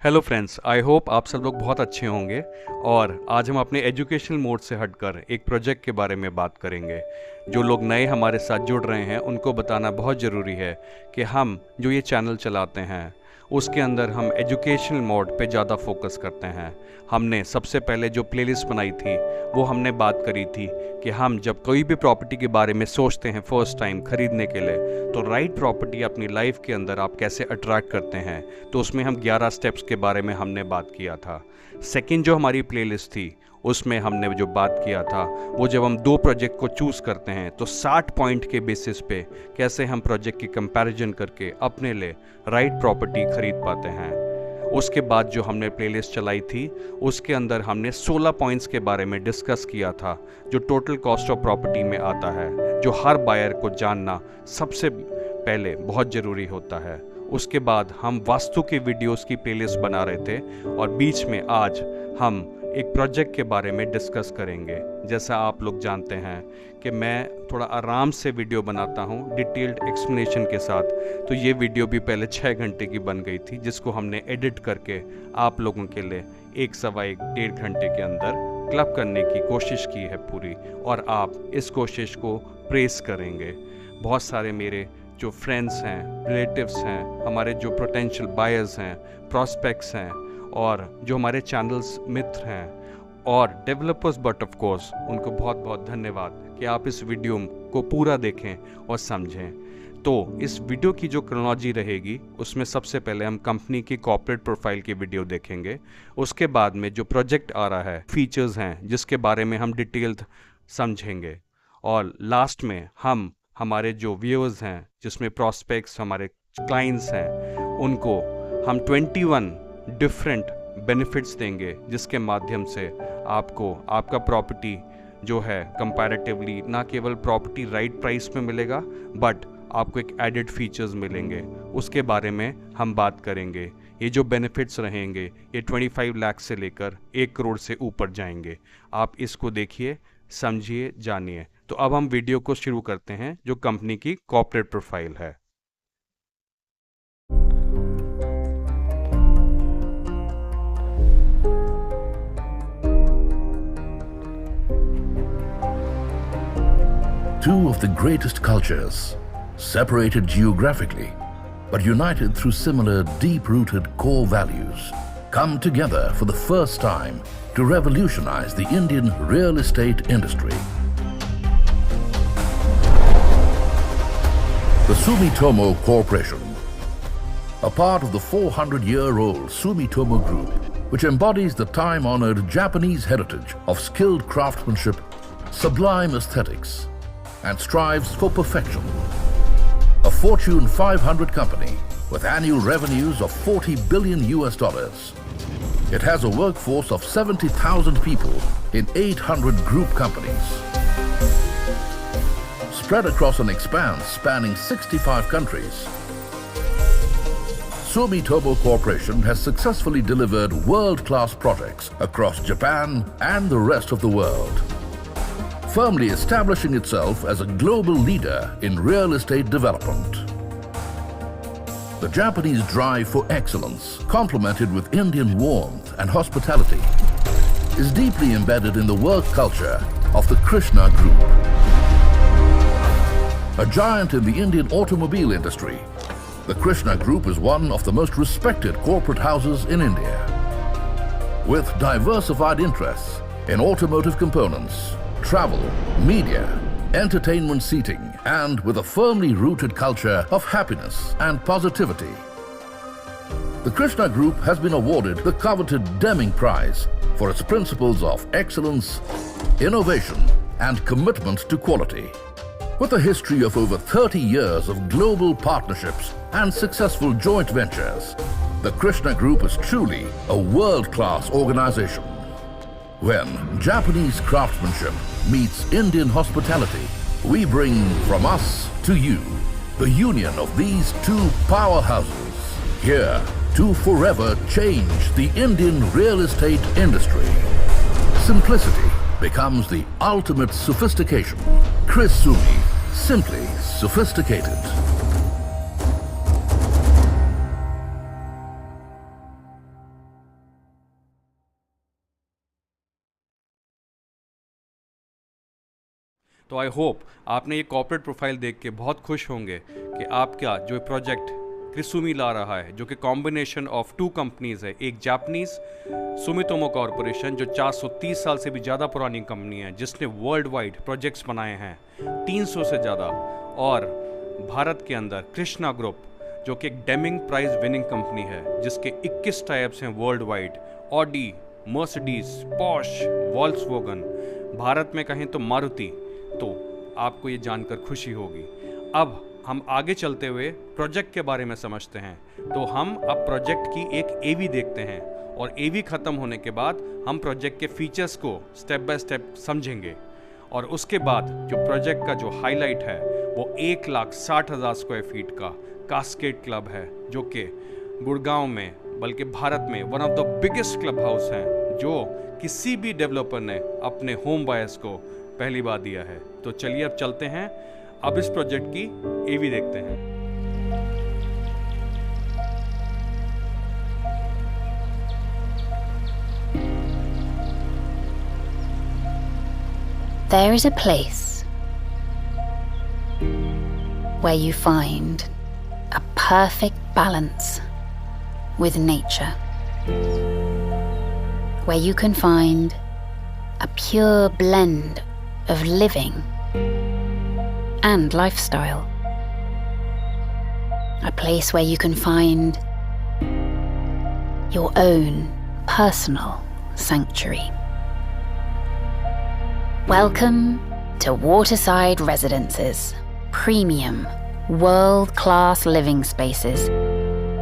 Hello friends, I hope आप सब लोग बहुत अच्छे होंगे। और आज हम अपने एजुकेशनल मोड से हटकर एक प्रोजेक्ट के बारे में बात करेंगे। जो लोग नए हमारे साथ जुड़ रहे हैं उनको बताना बहुत ज़रूरी है कि हम जो ये चैनल चलाते हैं उसके अंदर हम एजुकेशनल मोड पे ज़्यादा फोकस करते हैं। हमने सबसे पहले जो प्लेलिस्ट बनाई थी वो हमने बात करी थी कि हम जब कोई भी प्रॉपर्टी के बारे में सोचते हैं फर्स्ट टाइम ख़रीदने के लिए, तो राइट प्रॉपर्टी अपनी लाइफ के अंदर आप कैसे अट्रैक्ट करते हैं। तो उसमें हम 11 स्टेप्स के बारे में हमने बात किया था। सेकंड जो हमारी प्लेलिस्ट थी उसमें हमने जो बात किया था वो जब हम दो प्रोजेक्ट को चूज़ करते हैं तो 60 पॉइंट के बेसिस पे कैसे हम प्रोजेक्ट की कंपैरिजन करके अपने लिए राइट प्रॉपर्टी खरीद पाते हैं। उसके बाद जो हमने प्लेलिस्ट चलाई थी उसके अंदर हमने 16 पॉइंट्स के बारे में डिस्कस किया था जो टोटल कॉस्ट ऑफ प्रॉपर्टी में आता है, जो हर बायर को जानना सबसे पहले बहुत ज़रूरी होता है। उसके बाद हम वास्तु के वीडियोस की प्लेलिस्ट बना रहे थे और बीच में आज हम एक प्रोजेक्ट के बारे में डिस्कस करेंगे। जैसा आप लोग जानते हैं कि मैं थोड़ा आराम से वीडियो बनाता हूं डिटेल्ड एक्सप्लेनेशन के साथ, तो ये वीडियो भी पहले 6 घंटे की बन गई थी जिसको हमने एडिट करके आप लोगों के लिए 1-1.5 घंटे के अंदर क्लब करने की कोशिश की है पूरी, और आप इस कोशिश को प्रेस करेंगे। बहुत सारे मेरे जो फ्रेंड्स हैं, रिलेटिव्स हैं, हमारे जो पोटेंशियल बायर्स हैं, प्रॉस्पेक्ट्स हैं और जो हमारे चैनल्स मित्र हैं और डेवलपर्स, बट ऑफ कोर्स उनको बहुत बहुत धन्यवाद कि आप इस वीडियो को पूरा देखें और समझें। तो इस वीडियो की जो क्रोनोलॉजी रहेगी उसमें सबसे पहले हम कंपनी की कॉर्पोरेट प्रोफाइल की वीडियो देखेंगे। उसके बाद में जो प्रोजेक्ट आ रहा है, फीचर्स हैं जिसके बारे में हम डिटेल्ड समझेंगे, और लास्ट में हम हमारे जो व्यूअर्स हैं जिसमें प्रॉस्पेक्ट्स हमारे क्लाइंट्स हैं उनको हम 21 डिफरेंट बेनिफिट्स देंगे जिसके माध्यम से आपको आपका प्रॉपर्टी जो है कंपैरेटिवली ना केवल प्रॉपर्टी राइट प्राइस में मिलेगा बट आपको एक एडेड फीचर्स मिलेंगे। उसके बारे में हम बात करेंगे। ये जो बेनिफिट्स रहेंगे ये 25 लाख से लेकर 1 करोड़ से ऊपर जाएंगे। आप इसको देखिए, समझिए, जानिए। तो अब हम वीडियो को शुरू करते हैं जो कंपनी की कॉर्पोरेट प्रोफाइल है। Two of the greatest cultures, separated geographically, but united through similar deep-rooted core values, come together for the first time to revolutionize the Indian real estate industry. The Sumitomo Corporation, a part of the 400-year-old Sumitomo Group, which embodies the time-honored Japanese heritage of skilled craftsmanship, sublime aesthetics, and strives for perfection. A Fortune 500 company with annual revenues of $40 billion. It has a workforce of 70,000 people in 800 group companies. Spread across an expanse spanning 65 countries, Sumitomo Corporation has successfully delivered world-class projects across Japan and the rest of the world, firmly establishing itself as a global leader in real estate development. The Japanese drive for excellence, complemented with Indian warmth and hospitality, is deeply embedded in the work culture of the Krishna Group. A giant in the Indian automobile industry, the Krishna Group is one of the most respected corporate houses in India. With diversified interests in automotive components, travel, media, entertainment seating, and with a firmly rooted culture of happiness and positivity. The Krishna Group has been awarded the coveted Deming Prize for its principles of excellence, innovation, and commitment to quality. With a history of over 30 years of global partnerships and successful joint ventures, the Krishna Group is truly a world-class organization. When Japanese craftsmanship meets Indian hospitality, we bring from us to you the union of these two powerhouses, here to forever change the Indian real estate industry. Simplicity becomes the ultimate sophistication. Chris Sumi, simply sophisticated. तो I hope आपने ये corporate profile देख के बहुत खुश होंगे कि आपका जो प्रोजेक्ट क्रिसुमी ला रहा है, जो कि कॉम्बिनेशन ऑफ 2 कंपनीज है, एक जापानीज सुमितोमो कॉरपोरेशन जो 430 साल से भी ज़्यादा पुरानी कंपनी है जिसने वर्ल्ड वाइड प्रोजेक्ट्स बनाए हैं 300 से ज़्यादा, और भारत के अंदर कृष्णा ग्रुप जो कि एक डेमिंग प्राइज विनिंग कंपनी है जिसके 21 टाइप्स हैं world wide, Audi, Mercedes, posh, Volkswagen, Bharat में कहें तो मारुति। तो आपको ये जानकर खुशी होगी। अब हम आगे चलते हुए प्रोजेक्ट के बारे में समझते हैं। तो हम अब प्रोजेक्ट की एक एवी देखते हैं और एवी ख़त्म होने के बाद हम प्रोजेक्ट के फीचर्स को स्टेप बाय स्टेप समझेंगे, और उसके बाद जो प्रोजेक्ट का जो हाईलाइट है वो 1,60,000 स्क्वायर फीट का कास्केड क्लब है जो कि गुड़गांव में, बल्कि भारत में one of the biggest club house हैं जो किसी भी डेवलपर ने अपने होम बायर्स को पहली बार दिया है। तो चलिए अब चलते हैं, अब इस प्रोजेक्ट की एवी देखते हैं। There is a place where you find a perfect balance with nature, where you can find a pure blend of living and lifestyle, a place where you can find your own personal sanctuary. Welcome to Waterside Residences, premium, world-class living spaces,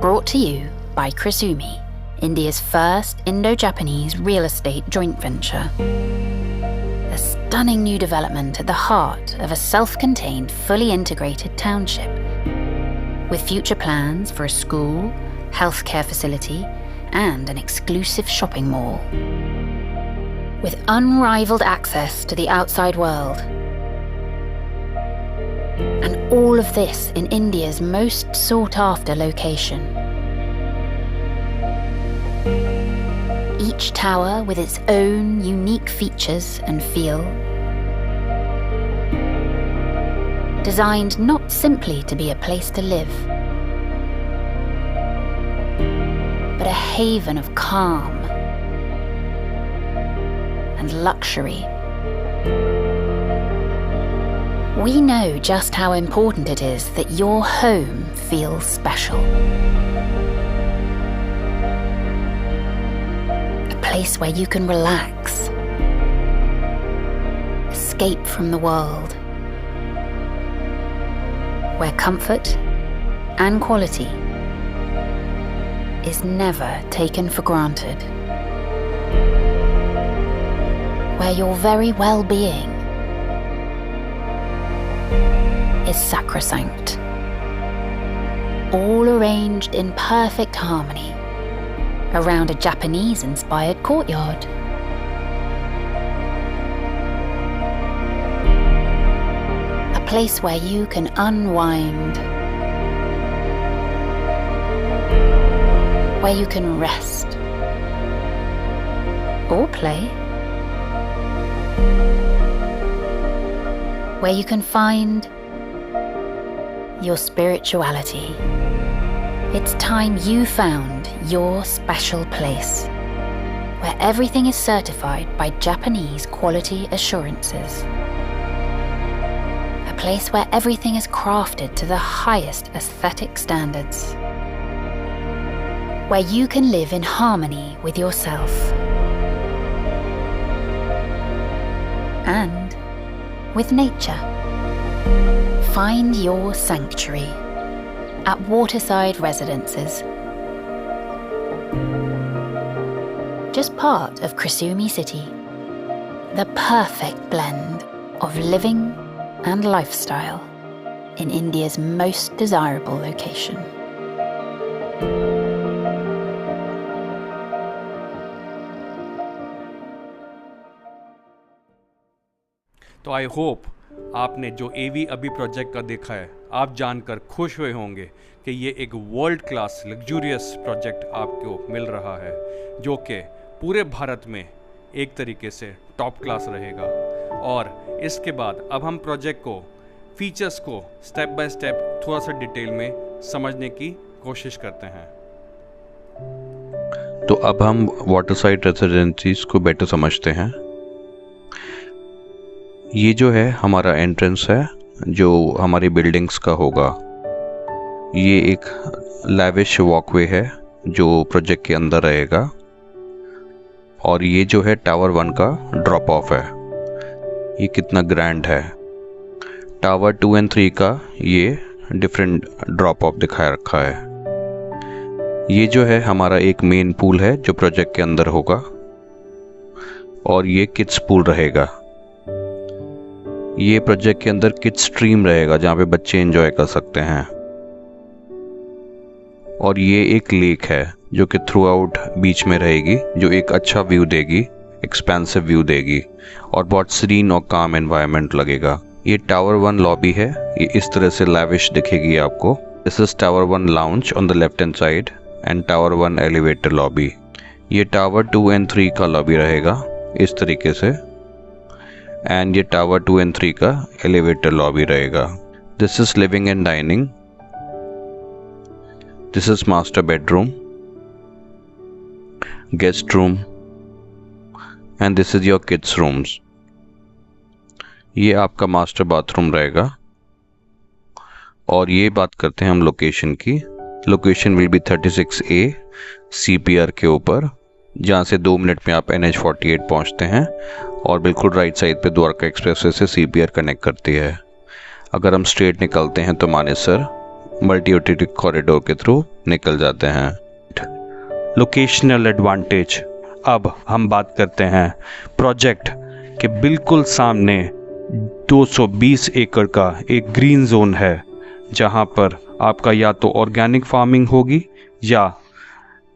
brought to you by Krisumi, India's first Indo-Japanese real estate joint venture. A stunning new development at the heart of a self-contained, fully integrated township, with future plans for a school, healthcare facility, and an exclusive shopping mall. With unrivaled access to the outside world. And all of this in India's most sought-after location. Each tower with its own unique features and feel. Designed not simply to be a place to live, but a haven of calm and luxury. We know just how important it is that your home feels special. A place where you can relax, escape from the world, where comfort and quality is never taken for granted. Where your very well-being is sacrosanct, all arranged in perfect harmony around a Japanese-inspired courtyard. A place where you can unwind, where you can rest or play, where you can find your spirituality. It's time you found your special place, where everything is certified by Japanese quality assurances. A place where everything is crafted to the highest aesthetic standards, where you can live in harmony with yourself and with nature. Find your sanctuary at Waterside Residences. Just part of Krisumi City, the perfect blend of living and lifestyle in India's most desirable location. तो I hope आपने जो एवी अभी project का देखा है, आप जानकर खुश हुए होंगे कि ये एक वर्ल्ड क्लास लग्जूरियस प्रोजेक्ट आपको मिल रहा है जो कि पूरे भारत में एक तरीके से टॉप क्लास रहेगा। और इसके बाद अब हम प्रोजेक्ट को, फीचर्स को स्टेप बाय स्टेप थोड़ा सा डिटेल में समझने की कोशिश करते हैं। तो अब हम वाटर साइड रेजिडेंसीज को बेटर समझते हैं। ये जो है हमारा एंट्रेंस है जो हमारी बिल्डिंग्स का होगा। ये एक लैविश वॉकवे है जो प्रोजेक्ट के अंदर रहेगा, और ये जो है टावर 1 का ड्रॉप ऑफ है। ये कितना ग्रैंड है। टावर 2 और 3 का ये डिफरेंट ड्रॉप ऑफ दिखा रखा है। ये जो है हमारा एक मेन पूल है जो प्रोजेक्ट के अंदर होगा, और ये किड्स पूल रहेगा। ये प्रोजेक्ट के अंदर किड्स स्ट्रीम रहेगा जहाँ पे बच्चे एंजॉय कर सकते हैं। और ये एक लेक है जो कि थ्रू आउट बीच में रहेगी, जो एक अच्छा व्यू देगी, एक्सपेंसिव व्यू देगी, और बहुत सीरीन और काम एनवायरनमेंट लगेगा। ये टावर 1 लॉबी है, ये इस तरह से लैविश दिखेगी आपको। This is tower 1 lounge on the left hand side and tower 1 elevator lobby. ये टावर 2 और 3 का लॉबी रहेगा इस तरीके से, एंड ये टावर 2 और 3 का एलिवेटर लॉबी रहेगा। This is living and dining, this is master bedroom, guest room, and this is your kids rooms. ये आपका मास्टर बाथरूम रहेगा। और ये बात करते हैं हम लोकेशन की। Location will be 36A CPR के ऊपर, जहाँ से 2 मिनट में आप NH48 पहुँचते हैं, और बिल्कुल राइट साइड पे द्वारका एक्सप्रेसवे से CPR कनेक्ट करती है। अगर हम स्ट्रेट निकलते हैं तो मानेसर मल्टी यूटिलिटी कॉरिडोर के थ्रू निकल जाते हैं। Locational advantage. अब हम बात करते हैं प्रोजेक्ट के बिल्कुल सामने 220 एकड़ का एक ग्रीन जोन है, जहां पर आपका या तो ऑर्गेनिक फार्मिंग होगी या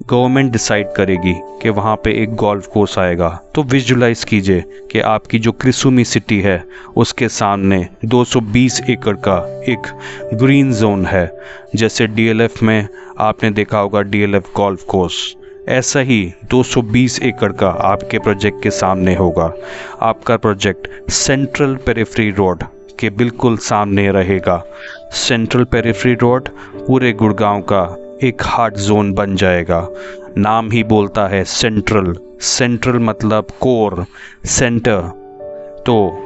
गवर्नमेंट डिसाइड करेगी कि वहाँ पे एक गोल्फ कोर्स आएगा। तो विजुलाइज कीजिए कि आपकी जो क्रिसुमी सिटी है उसके सामने 220 एकड़ का एक ग्रीन जोन है। जैसे DLF में आपने देखा होगा DLF गोल्फ कोर्स, ऐसा ही 220 एकड़ का आपके प्रोजेक्ट के सामने होगा। आपका प्रोजेक्ट सेंट्रल पेरिफेरी रोड के बिल्कुल सामने रहेगा। सेंट्रल पेरिफेरी रोड पूरे गुड़गांव का एक हॉट जोन बन जाएगा। नाम ही बोलता है सेंट्रल। सेंट्रल मतलब कोर, सेंटर। तो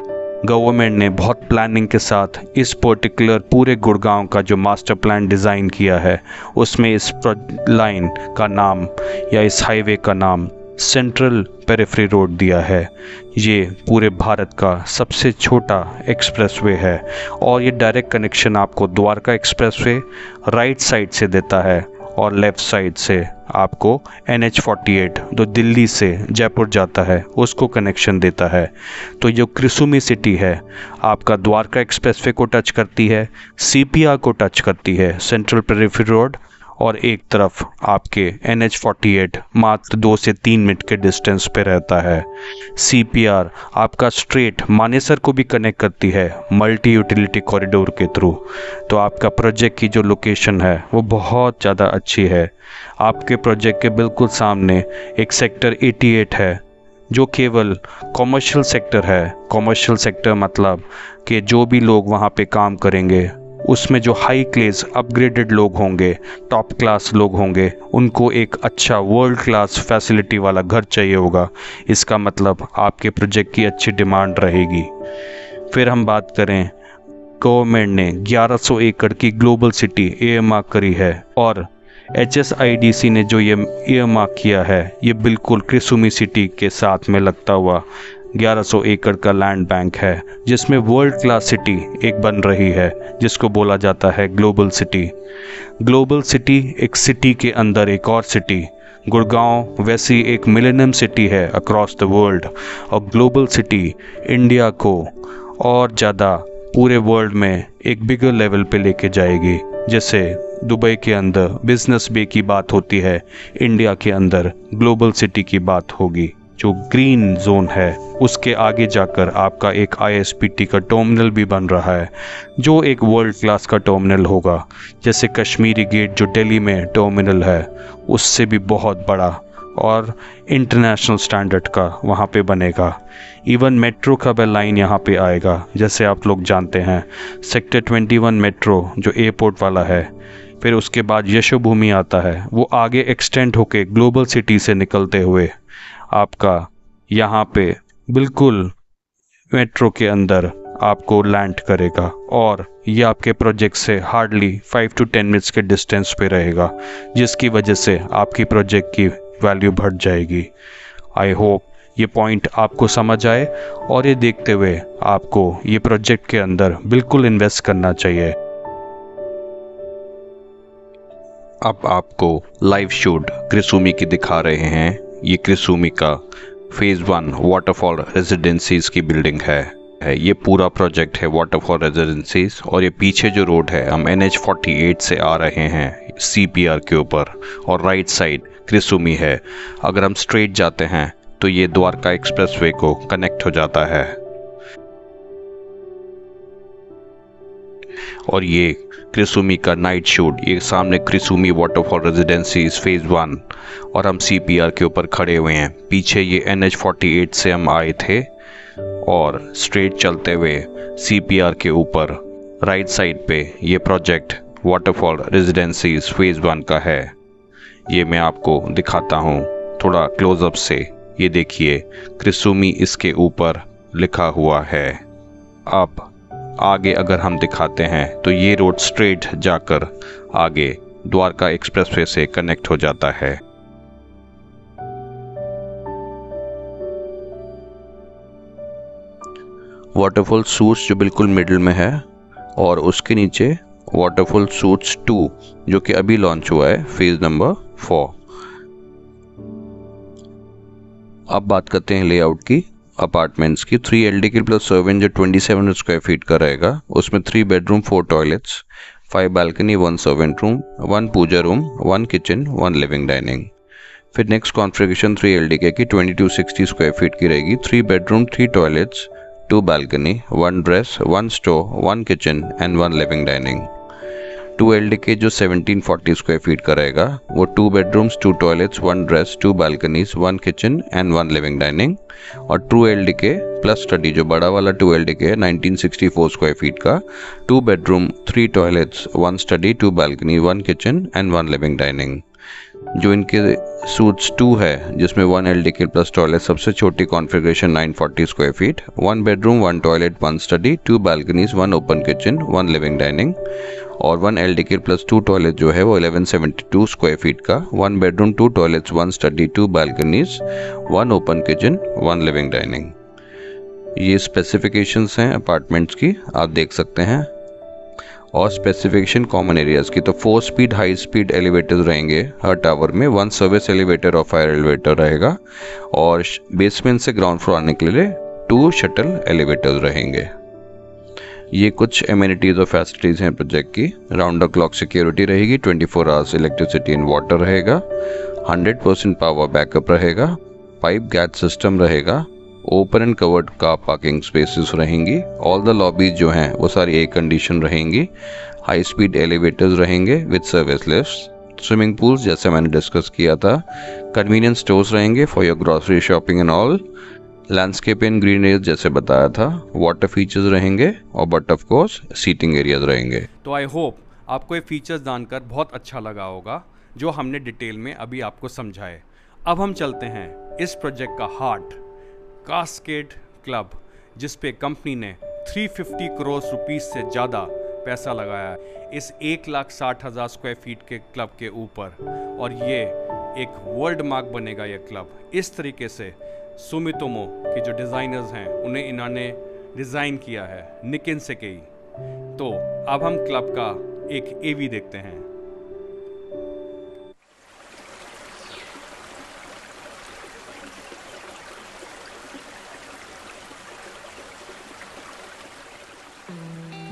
गवर्नमेंट ने बहुत प्लानिंग के साथ इस पर्टिकुलर पूरे गुड़गांव का जो मास्टर प्लान डिज़ाइन किया है, उसमें इस लाइन का नाम या इस हाईवे का नाम सेंट्रल पेरिफेरी रोड दिया है। ये पूरे भारत का सबसे छोटा एक्सप्रेसवे है, और ये डायरेक्ट कनेक्शन आपको द्वारका एक्सप्रेसवे राइट साइड से देता है, और लेफ़्ट साइड से आपको NH48 जो दिल्ली से जयपुर जाता है उसको कनेक्शन देता है। तो जो क्रिसुमी सिटी है आपका द्वारका एक्सप्रेसवे को टच करती है, CPR को टच करती है, सेंट्रल पेरिफेरी रोड, और एक तरफ आपके NH48 मात्र 2 से 3 मिनट के डिस्टेंस पे रहता है। CPR आपका स्ट्रेट मानेसर को भी कनेक्ट करती है मल्टी यूटिलिटी कॉरिडोर के थ्रू। तो आपका प्रोजेक्ट की जो लोकेशन है वो बहुत ज़्यादा अच्छी है। आपके प्रोजेक्ट के बिल्कुल सामने एक सेक्टर 88 है जो केवल कॉमर्शियल सेक्टर है। कॉमर्शियल सेक्टर मतलब कि जो भी लोग वहाँ पे काम करेंगे उसमें जो हाई क्लास अपग्रेडेड लोग होंगे, टॉप क्लास लोग होंगे, उनको एक अच्छा वर्ल्ड क्लास फैसिलिटी वाला घर चाहिए होगा। इसका मतलब आपके प्रोजेक्ट की अच्छी डिमांड रहेगी। फिर हम बात करें, गवर्नमेंट ने 1100 एकड़ की ग्लोबल सिटी एयरमार्क करी है, और HSIDC ने जो ये एयरमार्क किया है ये बिल्कुल क्रिसुमी सिटी के साथ में लगता हुआ 1100 एकड़ का लैंड बैंक है, जिसमें वर्ल्ड क्लास सिटी एक बन रही है जिसको बोला जाता है ग्लोबल सिटी। ग्लोबल सिटी एक सिटी के अंदर एक और सिटी। गुड़गांव वैसी एक मिलेनियम सिटी है अक्रॉस द वर्ल्ड, और ग्लोबल सिटी इंडिया को और ज़्यादा पूरे वर्ल्ड में एक बिगर लेवल पे लेके जाएगी। जैसे दुबई के अंदर बिजनेस बे की बात होती है, इंडिया के अंदर ग्लोबल सिटी की बात होगी। जो ग्रीन जोन है उसके आगे जाकर आपका एक ISPT का टर्मिनल भी बन रहा है, जो एक वर्ल्ड क्लास का टर्मिनल होगा। जैसे कश्मीरी गेट जो दिल्ली में टर्मिनल है उससे भी बहुत बड़ा और इंटरनेशनल स्टैंडर्ड का वहाँ पे बनेगा। इवन मेट्रो का भी लाइन यहाँ पे आएगा। जैसे आप लोग जानते हैं सेक्टर 21 मेट्रो जो एयरपोर्ट वाला है, फिर उसके बाद यशोभूमि आता है, वो आगे एक्सटेंड होके ग्लोबल सिटी से निकलते हुए आपका यहाँ पे बिल्कुल मेट्रो के अंदर आपको लैंड करेगा। और ये आपके प्रोजेक्ट से हार्डली 5 to 10 मिनट्स के डिस्टेंस पे रहेगा, जिसकी वजह से आपकी प्रोजेक्ट की वैल्यू बढ़ जाएगी। आई होप ये पॉइंट आपको समझ आए और ये देखते हुए आपको ये प्रोजेक्ट के अंदर बिल्कुल इन्वेस्ट करना चाहिए। अब आपको लाइव शूट क्रिसूमी की दिखा रहे हैं। ये क्रिसूमी का फेज़ 1 वाटरफॉल रेजिडेंसीज की बिल्डिंग है। ये पूरा प्रोजेक्ट है वाटरफॉल रेजिडेंसीज। और ये पीछे जो रोड है, हम NH48 से आ रहे हैं CPR के ऊपर, और राइट साइड क्रिसूमी है। अगर हम स्ट्रेट जाते हैं तो ये द्वारका एक्सप्रेसवे को कनेक्ट हो जाता है। और ये क्रिसूमी का नाइट शूट, ये सामने क्रिसूमी वाटरफॉल रेजिडेंसीज फेज़ 1, और हम CPR के ऊपर खड़े हुए हैं। पीछे ये NH48 से हम आए थे और स्ट्रेट चलते हुए CPR के ऊपर राइट साइड पे ये प्रोजेक्ट वाटरफॉल रेजिडेंसीज फेज़ 1 का है। ये मैं आपको दिखाता हूँ थोड़ा क्लोजअप से। ये देखिए क्रिसूमी इसके ऊपर लिखा हुआ है। अब आगे अगर हम दिखाते हैं तो ये रोड स्ट्रेट जाकर आगे द्वारका एक्सप्रेसवे से कनेक्ट हो जाता है। वाटरफॉल सूट्स जो बिल्कुल मिडिल में है, और उसके नीचे वाटरफॉल सूट्स 2 जो कि अभी लॉन्च हुआ है फेज नंबर 4। अब बात करते हैं लेआउट की, अपार्टमेंट्स की। 3 LDK प्लस सर्वेंट जो 2700 स्क्वायर फीट का रहेगा, उसमें 3 bedroom 4 toilets, 5 balcony, 1 servant room, 1 पूजा रूम, 1 किचन, 1 लिविंग डाइनिंग। फिर नेक्स्ट कॉन्फ़िगरेशन 3 LDK की 2260 स्क्वायर फीट की रहेगी। 3 bedroom 3 toilets, 2 balcony, 1 dress, 1 store, 1 kitchen and 1 living dining. 2 LDK जो 1740 स्क्वायर फीट का रहेगा, वो 2 bedrooms 2 toilets, 1 dress, 2 balconies, 1 kitchen and 1 living dining. और 2 LDK plus study जो बड़ा वाला 2 LDK है 1964 स्क्वायर फीट का, 2 bedroom 3 toilets, 1 study, 2 balcony, 1 kitchen and 1 living dining. जो इनके सूट्स 2 है जिसमें 1 LDK प्लस टॉयलेट, सबसे छोटी configuration 940 square feet, 1 bedroom 1 toilet 1 study, 2 balconies, 1 open kitchen, 1 living dining. और 1 LDK प्लस 2 टॉयलेट जो है वो 1172 स्क्वायर फीट का, 1 bedroom 2 toilets 1 study, 2 balconies, 1 open kitchen, 1 living dining. ये स्पेसिफिकेशंस हैं अपार्टमेंट्स की, आप देख सकते हैं। और स्पेसिफिकेशन कॉमन एरियाज़ की तो 4 स्पीड हाई स्पीड एलिवेटर्स रहेंगे हर टावर में, 1 सर्विस एलिवेटर और फायर एलिवेटर रहेगा, और बेसमेंट से ग्राउंड फ्लोर आने के लिए 2 शटल एलिवेटर्स रहेंगे। ये कुछ एमिनिटीज़ और फैसिलिटीज़ हैं प्रोजेक्ट की। राउंड द क्लॉक सिक्योरिटी रहेगी, 24 आवर्स इलेक्ट्रिसिटी एंड वाटर रहेगा, 100% पावर बैकअप रहेगा, पाइप गैस सिस्टम रहेगा, open and covered car parking spaces रहेंगी, ऑल द लॉबीज जो हैं वो सारी एयर कंडीशन रहेंगी, हाई स्पीड एलिवेटर्स रहेंगे with service lifts, swimming pools जैसे मैंने डिस्कस किया था, कन्वीनियंस स्टोर्स रहेंगे for your grocery shopping and all, landscape and green areas जैसे बताया था, वाटर फीचर्स रहेंगे, और but of course seating areas रहेंगे। तो आई होप आपको ये फीचर्स जानकर बहुत अच्छा लगा होगा जो हमने डिटेल में अभी आपको समझाए। अब हम चलते हैं इस प्रोजेक्ट का हार्ट, कास्केड क्लब, जिस पे कंपनी ने 350 करोड़ रुपीस से ज़्यादा पैसा लगाया इस 1,60,000 स्क्वायर फीट के क्लब के ऊपर। और ये एक वर्ल्ड मार्क बनेगा ये क्लब। इस तरीके से सुमितोमो के जो डिज़ाइनर्स हैं उन्हें इन्होंने डिज़ाइन किया है, निकिन सेकेई। तो अब हम क्लब का एक AV देखते हैं।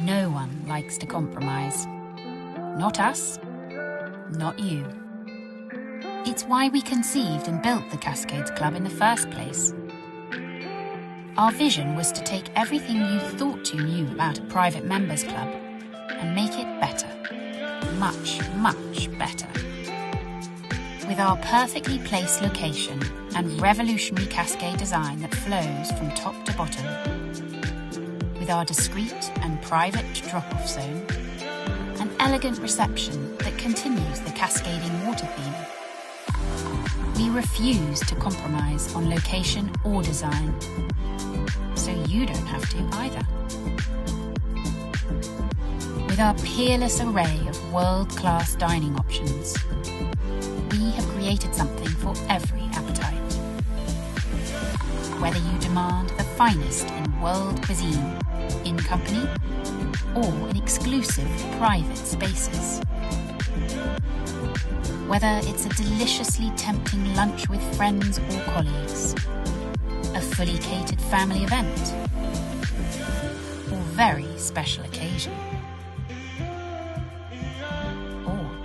No one likes to compromise. Not us, not you. It's why we conceived and built the Cascades Club in the first place. Our vision was to take everything you thought you knew about a private members club and make it better. Much, much better. With our perfectly placed location and revolutionary cascade design that flows from top to bottom, with our discreet and private drop-off zone, an elegant reception that continues the cascading water theme, we refuse to compromise on location or design, so you don't have to either. With our peerless array of world-class dining options, we have created something for every appetite. Whether you demand the finest in world cuisine, in company, or in exclusive private spaces. Whether it's a deliciously tempting lunch with friends or colleagues, a fully catered family event, or very special occasion.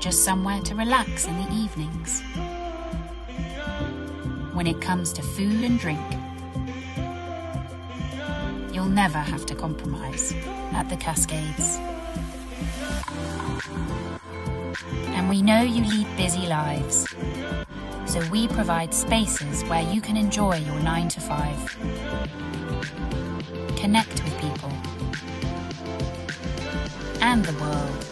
Just somewhere to relax in the evenings. When it comes to food and drink, you'll never have to compromise at the Cascades. And we know you lead busy lives, so we provide spaces where you can enjoy your 9 to 5. Connect with people and the world.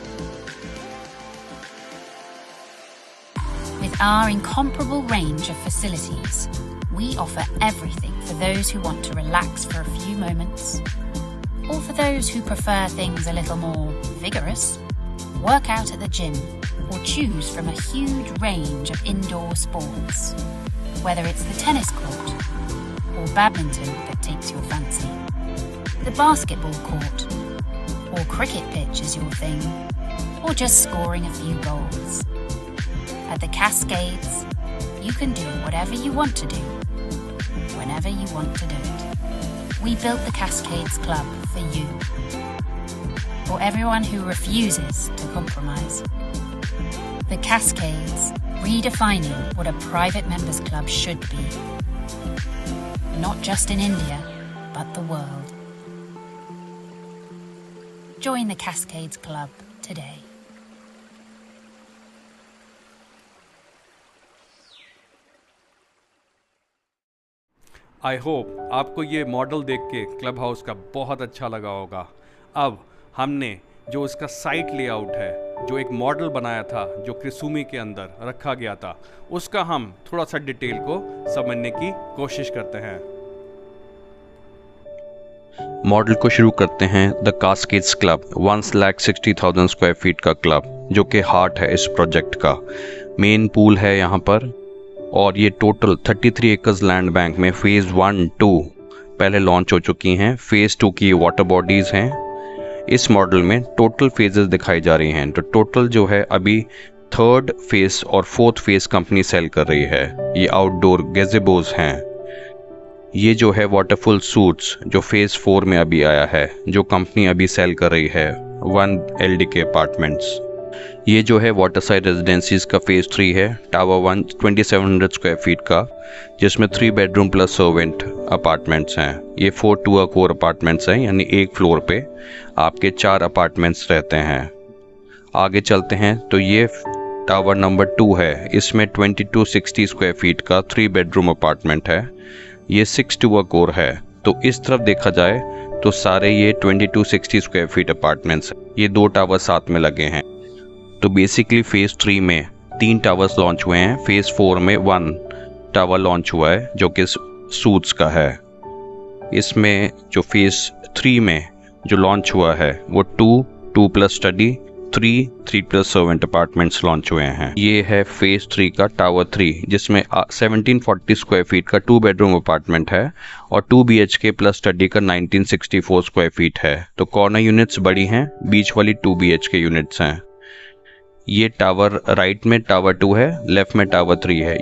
With our incomparable range of facilities, we offer everything for those who want to relax for a few moments, or for those who prefer things a little more vigorous, work out at the gym, or choose from a huge range of indoor sports, whether it's the tennis court or badminton that takes your fancy, the basketball court, or cricket pitch is your thing, or just scoring a few goals. At the Cascades, you can do whatever you want to do, whenever you want to do it. We built the Cascades Club for you, for everyone who refuses to compromise. The Cascades, redefining what a private members club should be. Not just in India, but the world. Join the Cascades Club today. I hope आपको ये model देख के club house का बहुत अच्छा लगा होगा। अब हमने जो इसका साइट लेआउट है, जो एक मॉडल बनाया था जो क्रिसूमी के अंदर रखा गया था, उसका हम थोड़ा सा डिटेल को समझने की कोशिश करते हैं। मॉडल को शुरू करते हैं। द कास्केड्स क्लब 1,60,000 स्क्वायर फीट का क्लब, जो कि हार्ट है इस प्रोजेक्ट का। मेन पूल है यहाँ पर, और ये टोटल 33 एकर्स लैंड बैंक में फेज़ 1-2 पहले लॉन्च हो चुकी हैं। फेज़ 2 की वाटर बॉडीज़ हैं। इस मॉडल में टोटल फेजेस दिखाई जा रही हैं। तो टोटल जो है अभी 3rd फेज़ और 4th फेज़ कंपनी सेल कर रही है। ये आउटडोर गज़ेबोज़ हैं। ये जो है वाटरफुल सूट्स जो फेज़ 4 में अभी आया है, जो कंपनी अभी सेल कर रही है, 1 LDK अपार्टमेंट्स। ये जो है वाटर साइड रेजिडेंसीज का फेज़ 3 है, टावर 1 2700 स्क्वायर फीट का, जिसमें 3 बेडरूम प्लस सर्वेंट अपार्टमेंट्स हैं। ये 4 2 कोर अपार्टमेंट्स हैं, यानी एक फ्लोर पे आपके 4 अपार्टमेंट्स रहते हैं। आगे चलते हैं तो ये टावर नंबर 2 है। इसमें 2260 स्क्वायर फीट का 3 बेडरूम अपार्टमेंट है। ये 6 2 कोर है। तो इस तरफ देखा जाए तो सारे ये 2260 स्क्वायर फीट अपार्टमेंट्स हैं। ये 2 टावर साथ में लगे हैं। तो बेसिकली फेज़ 3 में 3 टावर्स लॉन्च हुए हैं। फेज़ 4 में 1 टावर लॉन्च हुआ है, जो कि सूट्स का है। इसमें जो फेज़ 3 में जो लॉन्च हुआ है वो 2 plus study, 3 plus servant apartments launch हुए हैं। ये है फेज़ 3 का टावर 3, जिसमें 1740 स्क्वायर फीट का 2 बेडरूम अपार्टमेंट है और 2 BHK प्लस स्टडी का 1964 स्क्वायर फीट है। तो कॉर्नर यूनिट्स बड़ी हैं, बीच वाली 2 BHK यूनिट्स हैं। ये टावर राइट में टावर 2 है, लेफ्ट में टावर 3 है।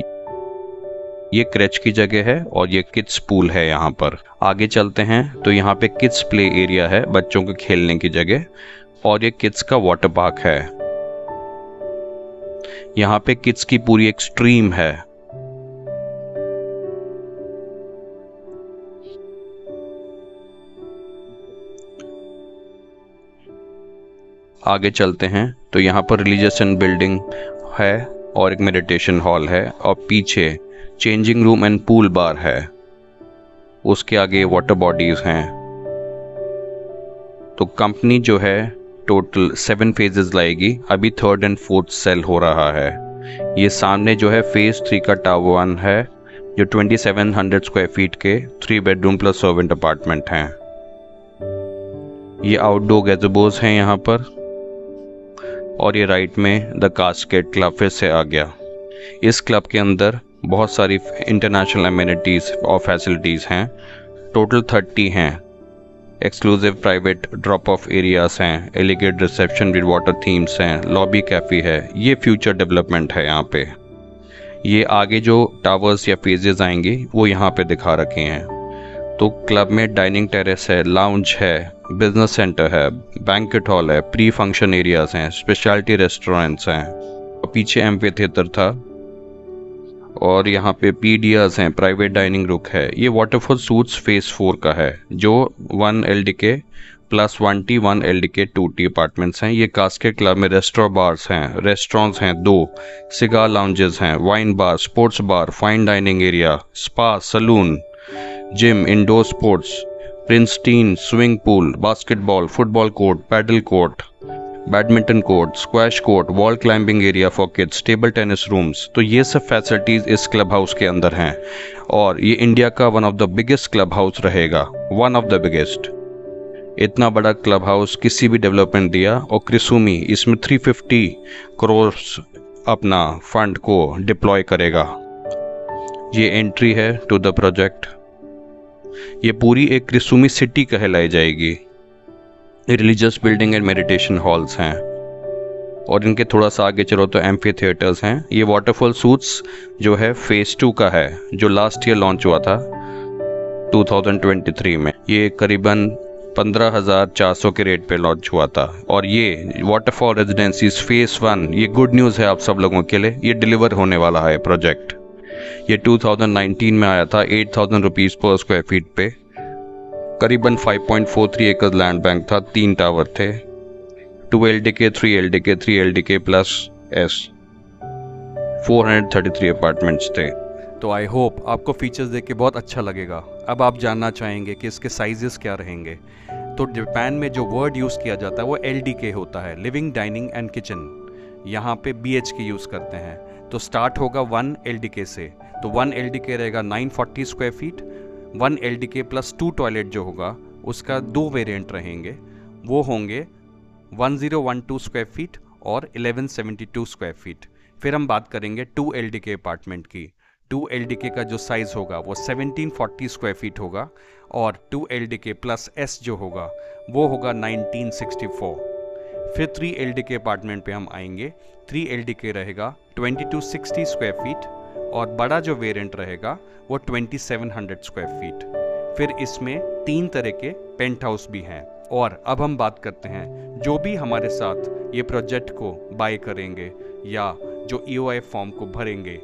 ये क्रैच की जगह है और ये किड्स पूल है यहाँ पर। आगे चलते हैं तो यहाँ पे किड्स प्ले एरिया है, बच्चों के खेलने की जगह, और ये किड्स का वाटर पार्क है। यहाँ पे किड्स की पूरी एक स्ट्रीम है। आगे चलते हैं तो यहाँ पर रिलीजियस एंड बिल्डिंग है, और एक मेडिटेशन हॉल है और पीछे चेंजिंग रूम एंड पूल बार है। उसके आगे वाटर बॉडीज हैं। तो कंपनी जो है टोटल 7 फेजेस लाएगी। अभी 3rd and 4th सेल हो रहा है। ये सामने जो है फेज 3 का टावर 1 है जो 2700 स्क्वायर फीट के 3 बेडरूम प्लस सर्वेंट अपार्टमेंट हैं। ये आउटडोर गैज़बोस हैं यहाँ पर। और ये राइट में द कास्केट क्लब फिर से आ गया। इस क्लब के अंदर बहुत सारी इंटरनेशनल एमिनिटीज़ और फैसिलिटीज़ हैं। टोटल 30 हैं। Exclusive private drop of areas हैं, एलिगेट रिसेप्शन विद वाटर थीम्स हैं, लॉबी कैफ़े है। ये फ्यूचर डेवलपमेंट है यहाँ पे। ये आगे जो टावर्स या फेजेस आएंगे वो यहाँ पे दिखा रखे हैं। तो क्लब में डाइनिंग टेरेस है, लाउंज है, बिजनेस सेंटर है, बैंक्वेट हॉल है, प्री फंक्शन एरियाज हैं, स्पेशलिटी रेस्टोरेंट्स हैं और पीछे एम्फी थिएटर था। और यहाँ पे पीडियाज हैं, प्राइवेट डाइनिंग रूम है। ये वाटरफॉल सूट्स फेज 4 का है जो 1 LDK plus 1T 1 LDK 2T apartments हैं। ये कास्केट क्लब में रेस्टोरेंट्स हैं 2, सिगार लाउंजेस हैं, wine bar, sports bar, fine dining area, spa, salon, gym, indoor sports, pristine swimming pool, basketball, football court, paddle court, badminton court, squash court, wall climbing area for kids, table tennis rooms. तो ये सब facilities इस club house के अंदर हैं। और ये India का one of the biggest club house रहेगा, वन ऑफ द बिगेस्ट। इतना बड़ा क्लब हाउस किसी भी डेवलपमेंट दिया और क्रिसुमी इसमें 350 करोड़ अपना फंड को डिप्लॉय करेगा। ये एंट्री है टू द प्रोजेक्ट। ये पूरी एक क्रिसुमी सिटी कहलाई जाएगी। Religious building and meditation halls हैं और इनके थोड़ा सा आगे चलो तो एम्फी थिएटर्स हैं। ये वाटरफॉल सूट्स जो है फेज 2 का है जो लास्ट ईयर लॉन्च हुआ था 2023 में। ये करीबन 15,400 के रेट पे लॉन्च हुआ था। और ये वाटरफॉल रेजिडेंसीज फेज 1, ये गुड न्यूज़ है आप सब लोगों के लिए, ये डिलीवर होने वाला है प्रोजेक्ट। ये 2019 में आया था 8,000 रुपीज़ पर स्क्वायर फीट पे। करीबन 5.43 एकड़ लैंड बैंक था, 3 टावर थे, 2 LDK, 3 LDK, 3 LDK plus S, 433 apartments थे। तो आई होप आपको फीचर्स देख के बहुत अच्छा लगेगा। अब आप जानना चाहेंगे कि इसके साइजेस क्या रहेंगे। तो जापान में जो वर्ड यूज़ किया जाता है वो LDK होता है, लिविंग डाइनिंग एंड किचन। यहाँ पे BHK यूज़ करते हैं। तो स्टार्ट होगा 1 LDK से। तो 1 LDK रहेगा 940 square feet. 1 LDK plus 2 toilet जो होगा उसका 2 वेरिएंट रहेंगे। वो होंगे 1012 स्क्वायर फीट और 1172 स्क्वायर फीट। फिर हम बात करेंगे 2 LDK अपार्टमेंट की। 2 LDK का जो साइज़ होगा वो 1740 स्क्वायर फीट होगा और 2 LDK प्लस S जो होगा वो होगा 1964। फिर 3 LDK अपार्टमेंट पे हम आएंगे। 3 LDK रहेगा 2260 स्क्वायर फीट और बड़ा जो वेरिएंट रहेगा वो 2700 स्क्वायर फीट। फिर इसमें 3 तरह के पेंट हाउस भी हैं। और अब हम बात करते हैं जो भी हमारे साथ ये प्रोजेक्ट को बाय करेंगे या जो EOI फॉर्म को भरेंगे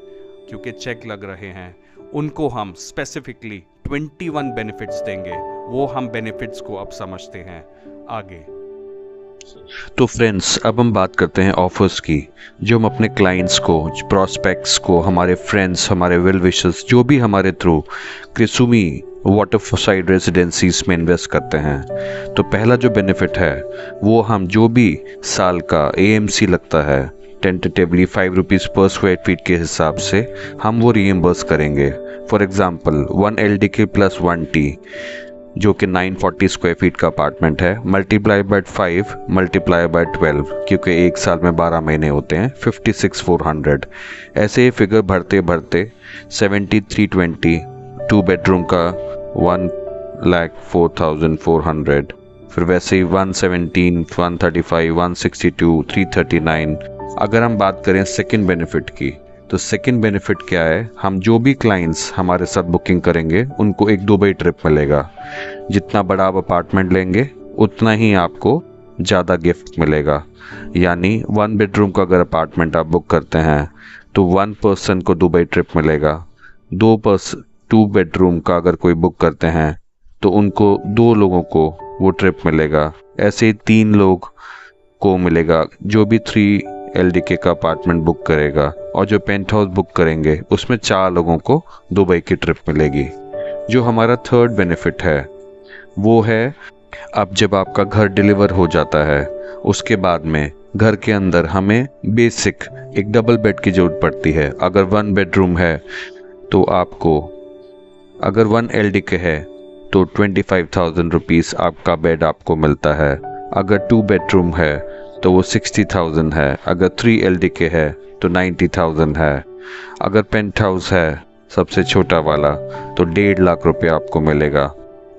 क्योंकि चेक लग रहे हैं, उनको हम स्पेसिफिकली 21 बेनिफिट्स देंगे। वो हम बेनिफिट्स को अब समझते हैं आगे। तो फ्रेंड्स, अब हम बात करते हैं ऑफर्स की, जो हम अपने क्लाइंट्स को, प्रॉस्पेक्ट्स को, हमारे फ्रेंड्स, हमारे वेल विशर्स जो भी हमारे थ्रू क्रिसुमी वाटरसाइड रेजिडेंसीज में इन्वेस्ट करते हैं। तो पहला जो बेनिफिट है वो हम जो भी साल का AMC लगता है टेंटेटिवली 5 रुपीज़ पर स्क्वायर फीट के हिसाब से हम वो रीइम्बर्स करेंगे। For example 1 LDK plus 1T जो कि 940 स्क्वायर फीट का अपार्टमेंट है, मल्टीप्लाई बाय 5 मल्टीप्लाई बाय 12 क्योंकि एक साल में 12 महीने होते हैं, 56,400। ऐसे ही फिगर भरते भरते 7320 2 बेडरूम का 1,04,400। फिर वैसे ही 117, 135, 162, 339। अगर हम बात करें सेकंड बेनिफिट की, तो सेकंड बेनिफिट क्या है, हम जो भी क्लाइंट्स हमारे साथ बुकिंग करेंगे उनको एक दुबई ट्रिप मिलेगा। जितना बड़ा आप अपार्टमेंट लेंगे उतना ही आपको ज़्यादा गिफ्ट मिलेगा। यानी 1 बेडरूम का अगर अपार्टमेंट आप बुक करते हैं तो 1 पर्सन को दुबई ट्रिप मिलेगा। 2 बेडरूम का अगर कोई बुक करते हैं तो उनको 2 लोगों को वो ट्रिप मिलेगा। ऐसे ही 3 लोग को मिलेगा। जो भी 3 LDK का अपार्टमेंट बुक करेगा और जो पेंट हाउस बुक करेंगे उसमें 4 लोगों को दुबई की ट्रिप मिलेगी। जो हमारा थर्ड बेनिफिट है वो है, अब जब आपका घर डिलीवर हो जाता है उसके बाद में घर के अंदर हमें बेसिक एक डबल बेड की ज़रूरत पड़ती है। अगर 1 बेडरूम है तो आपको, अगर 1 LDK है तो 25,000 रुपीज़ आपका बेड आपको मिलता है। अगर 2 बेडरूम है तो वो 60,000 है। अगर 3 LDK है तो 90,000 है। अगर पेंट हाउस है सबसे छोटा वाला तो 1.5 लाख रुपये आपको मिलेगा।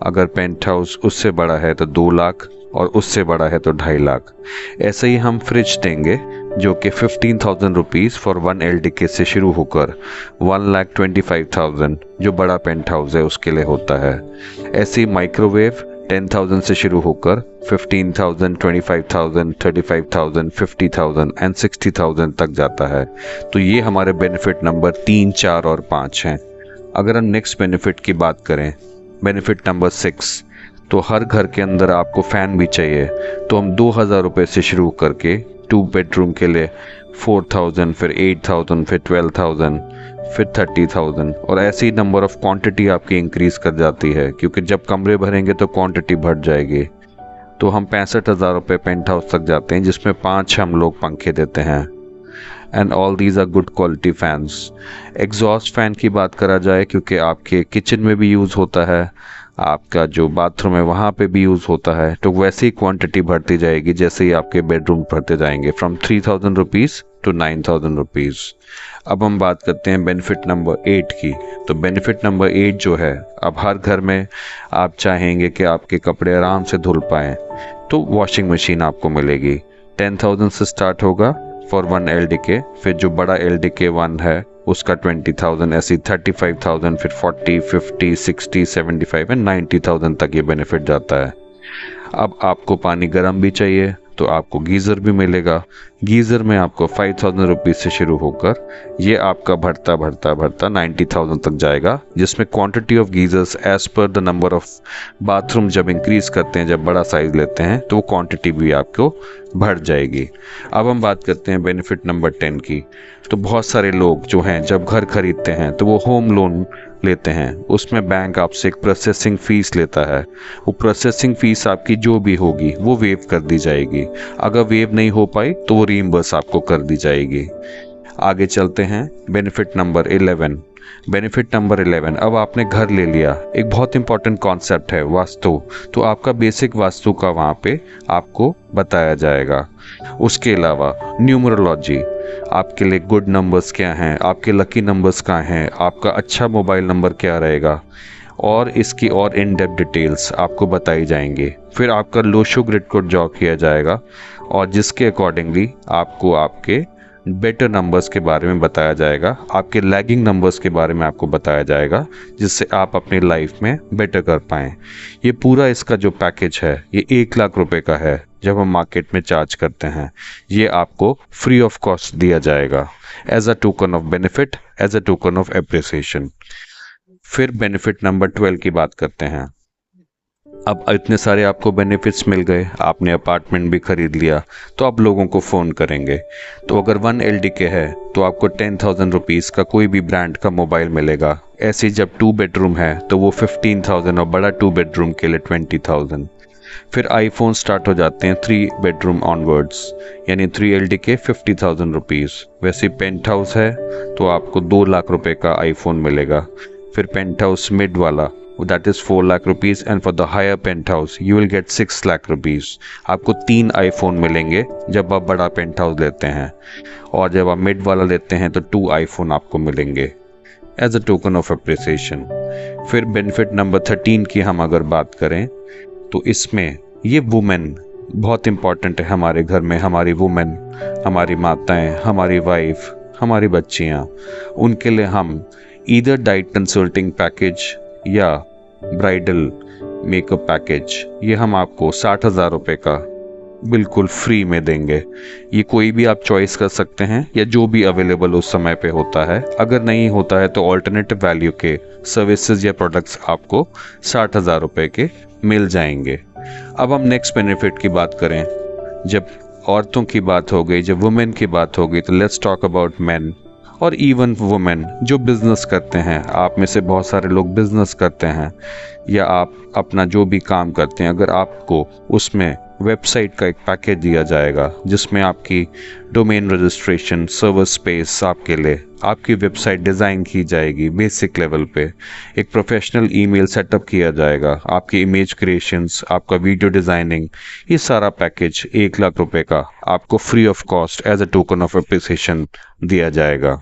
अगर पेंट हाउस उससे बड़ा है तो 2 लाख और उससे बड़ा है तो 2.5 लाख। ऐसे ही हम फ्रिज देंगे जो कि 15,000 रुपीज़ फॉर 1 LDK से शुरू होकर 1,25,000 जो बड़ा पेंट हाउस है उसके लिए होता है। ऐसे ही माइक्रोवेव 10,000 से शुरू होकर 15,000, 25,000, 35,000, 50,000 एंड 60,000 तक जाता है। तो ये हमारे बेनिफिट नंबर 3, 4 और 5 हैं। अगर हम नेक्स्ट बेनिफिट की बात करें, बेनिफिट नंबर 6, तो हर घर के अंदर आपको फ़ैन भी चाहिए तो हम 2,000 रुपये से शुरू करके 2 बेडरूम के लिए 4,000, फिर 8,000, फिर 12,000, फिर 30,000 और ऐसी नंबर ऑफ़ क्वांटिटी आपकी इंक्रीज़ कर जाती है, क्योंकि जब कमरे भरेंगे तो क्वांटिटी बढ़ जाएगी। तो हम 65,000 रुपये पेंट हाउस तक जाते हैं जिसमें 5 हम लोग पंखे देते हैं। And all these are good quality fans. Exhaust fan की बात करा जाए, क्योंकि आपके किचन में भी यूज़ होता है, आपका जो बाथरूम है वहाँ पे भी यूज़ होता है, तो वैसे ही क्वांटिटी बढ़ती जाएगी जैसे ही आपके बेडरूम बढ़ते जाएंगे, फ्रॉम 3,000 रुपीज़ टू 9,000 रुपीज़। अब हम बात करते हैं बेनिफिट नंबर 8 की। तो बेनिफिट नंबर 8 जो है, अब हर घर में आप चाहेंगे कि आपके कपड़े आराम से धुल पाएँ तो वॉशिंग मशीन आपको मिलेगी। 10,000 से स्टार्ट होगा फॉर 1 LDK, फिर जो बड़ा LDK 1 है उसका 20,000, ऐसी 35,000, फिर 40, 50, 60, 75 एंड 90,000 तक ये बेनिफिट जाता है। अब आपको पानी गर्म भी चाहिए तो आपको गीज़र भी मिलेगा। गीज़र में आपको 5,000 रुपीज़ से शुरू होकर ये आपका बढ़ता 90,000 तक जाएगा, जिसमें quantity of geysers as per the number of bathroom जब इंक्रीज़ करते हैं, जब बड़ा साइज़ लेते हैं तो वो क्वांटिटी भी आपको बढ़ जाएगी। अब हम बात करते हैं बेनिफिट नंबर 10 की। तो बहुत सारे लोग जो हैं जब घर खरीदते हैं तो वो होम लोन लेते हैं, उसमें बैंक आपसे एक प्रोसेसिंग फ़ीस लेता है। वो प्रोसेसिंग फ़ीस आपकी जो भी होगी वो वेव कर दी जाएगी। अगर वेव नहीं हो पाई तो वो रीइंबर्स आपको कर दी जाएगी। आगे चलते हैं बेनिफिट नंबर 11। बेनिफिट नंबर 11, अब आपने घर ले लिया, एक बहुत इंपॉर्टेंट कॉन्सेप्ट है वास्तु, तो आपका बेसिक वास्तु का वहाँ पे आपको बताया जाएगा। उसके अलावा न्यूमरोलॉजी, आपके लिए गुड नंबर्स क्या हैं, आपके लकी नंबर्स क्या हैं, आपका अच्छा मोबाइल नंबर क्या रहेगा, और इसकी और इन डेप्थ डिटेल्स आपको बताई जाएंगी। फिर आपका लोशो ग्रिड को ड्रॉ किया जाएगा और जिसके अकॉर्डिंगली आपको आपके बेटर नंबर्स के बारे में बताया जाएगा, आपके लैगिंग नंबर्स के बारे में आपको बताया जाएगा, जिससे आप अपनी लाइफ में बेटर कर पाएँ। ये पूरा इसका जो पैकेज है ये 1 लाख रुपए का है। जब हम मार्केट में चार्ज करते हैं ये आपको फ्री ऑफ कॉस्ट दिया जाएगा, as a token of benefit, as a token of appreciation. फिर बेनिफिट नंबर 12 की बात करते हैं। अब इतने सारे आपको बेनिफिट्स मिल गए, आपने अपार्टमेंट भी खरीद लिया, तो आप लोगों को फ़ोन करेंगे। तो अगर 1 LDK है तो आपको 10,000 रुपीज़ का कोई भी ब्रांड का मोबाइल मिलेगा। ऐसे जब 2 बेडरूम है तो वो 15,000 और बड़ा 2 बेडरूम के लिए 20,000। फिर आईफोन स्टार्ट हो जाते हैं 3 बेडरूम ऑनवर्ड्स, यानी 3 LDK 50,000 रुपीज़। वैसे पेंट हाउस है तो आपको 2 लाख रुपए का आईफोन मिलेगा। फिर पेंट हाउस मिड वाला that is 4 lakh rupees, and for the higher penthouse you will get 6 lakh rupees। आपको 3 आईफोन मिलेंगे जब आप बड़ा पेंट हाउस लेते हैं, और जब आप मिड वाला लेते हैं तो 2 आईफोन आपको मिलेंगे as a token of appreciation. फिर बेनिफिट नंबर 13 की हम अगर बात करें तो इसमें ये वुमेन बहुत इम्पॉर्टेंट है हमारे घर में। हमारी वुमेन, हमारी माताएं, हमारी वाइफ, हमारी बच्चियां, उनके लिए हम ईदर डाइट कंसल्टिंग पैकेज या ब्राइडल मेकअप पैकेज, ये हम आपको 60,000 रुपये का बिल्कुल फ्री में देंगे। ये कोई भी आप चॉइस कर सकते हैं या जो भी अवेलेबल उस समय पे होता है। अगर नहीं होता है तो ऑल्टरनेटिव वैल्यू के सर्विसेज या प्रोडक्ट्स आपको 60,000 रुपये के मिल जाएंगे। अब हम नेक्स्ट बेनिफिट की बात करें। जब औरतों की बात हो गई, जब वुमेन की बात हो गई, तो लेट्स टॉक अबाउट मैन और इवन वुमेन जो बिजनेस करते हैं। आप में से बहुत सारे लोग बिजनेस करते हैं या आप अपना जो भी काम करते हैं, अगर आपको उसमें वेबसाइट का एक पैकेज दिया जाएगा जिसमें आपकी डोमेन रजिस्ट्रेशन, सर्वर स्पेस आपके लिए, आपकी वेबसाइट डिज़ाइन की जाएगी बेसिक लेवल पे, एक प्रोफेशनल ईमेल सेटअप किया जाएगा, आपकी इमेज क्रिएशंस, आपका वीडियो डिज़ाइनिंग, ये सारा पैकेज 1 लाख रुपए का आपको free of cost as a token of appreciation दिया जाएगा।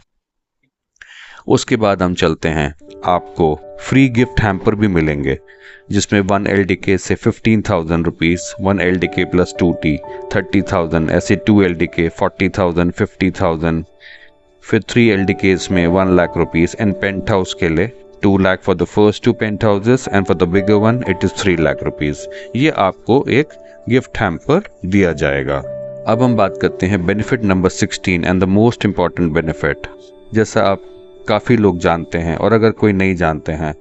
उसके बाद हम चलते हैं, आपको फ्री गिफ्ट हैम्पर भी मिलेंगे जिसमें 1 LDK से 15,000 रुपीज़, 1 LDK प्लस 2T 30,000, ऐसे 2 LDK 40,000, 50,000, फिर 3 LDKs में 1 lakh rupees, and penthouse के लिए 2 lakh for the first 2 penthouses and for the bigger one it is 3 lakh rupees. ये आपको एक गिफ्ट हैम्पर दिया जाएगा। अब हम बात करते हैं benefit number 16 and the most important benefit. जैसा आप काफ़ी लोग जानते हैं और अगर कोई नहीं जानते हैं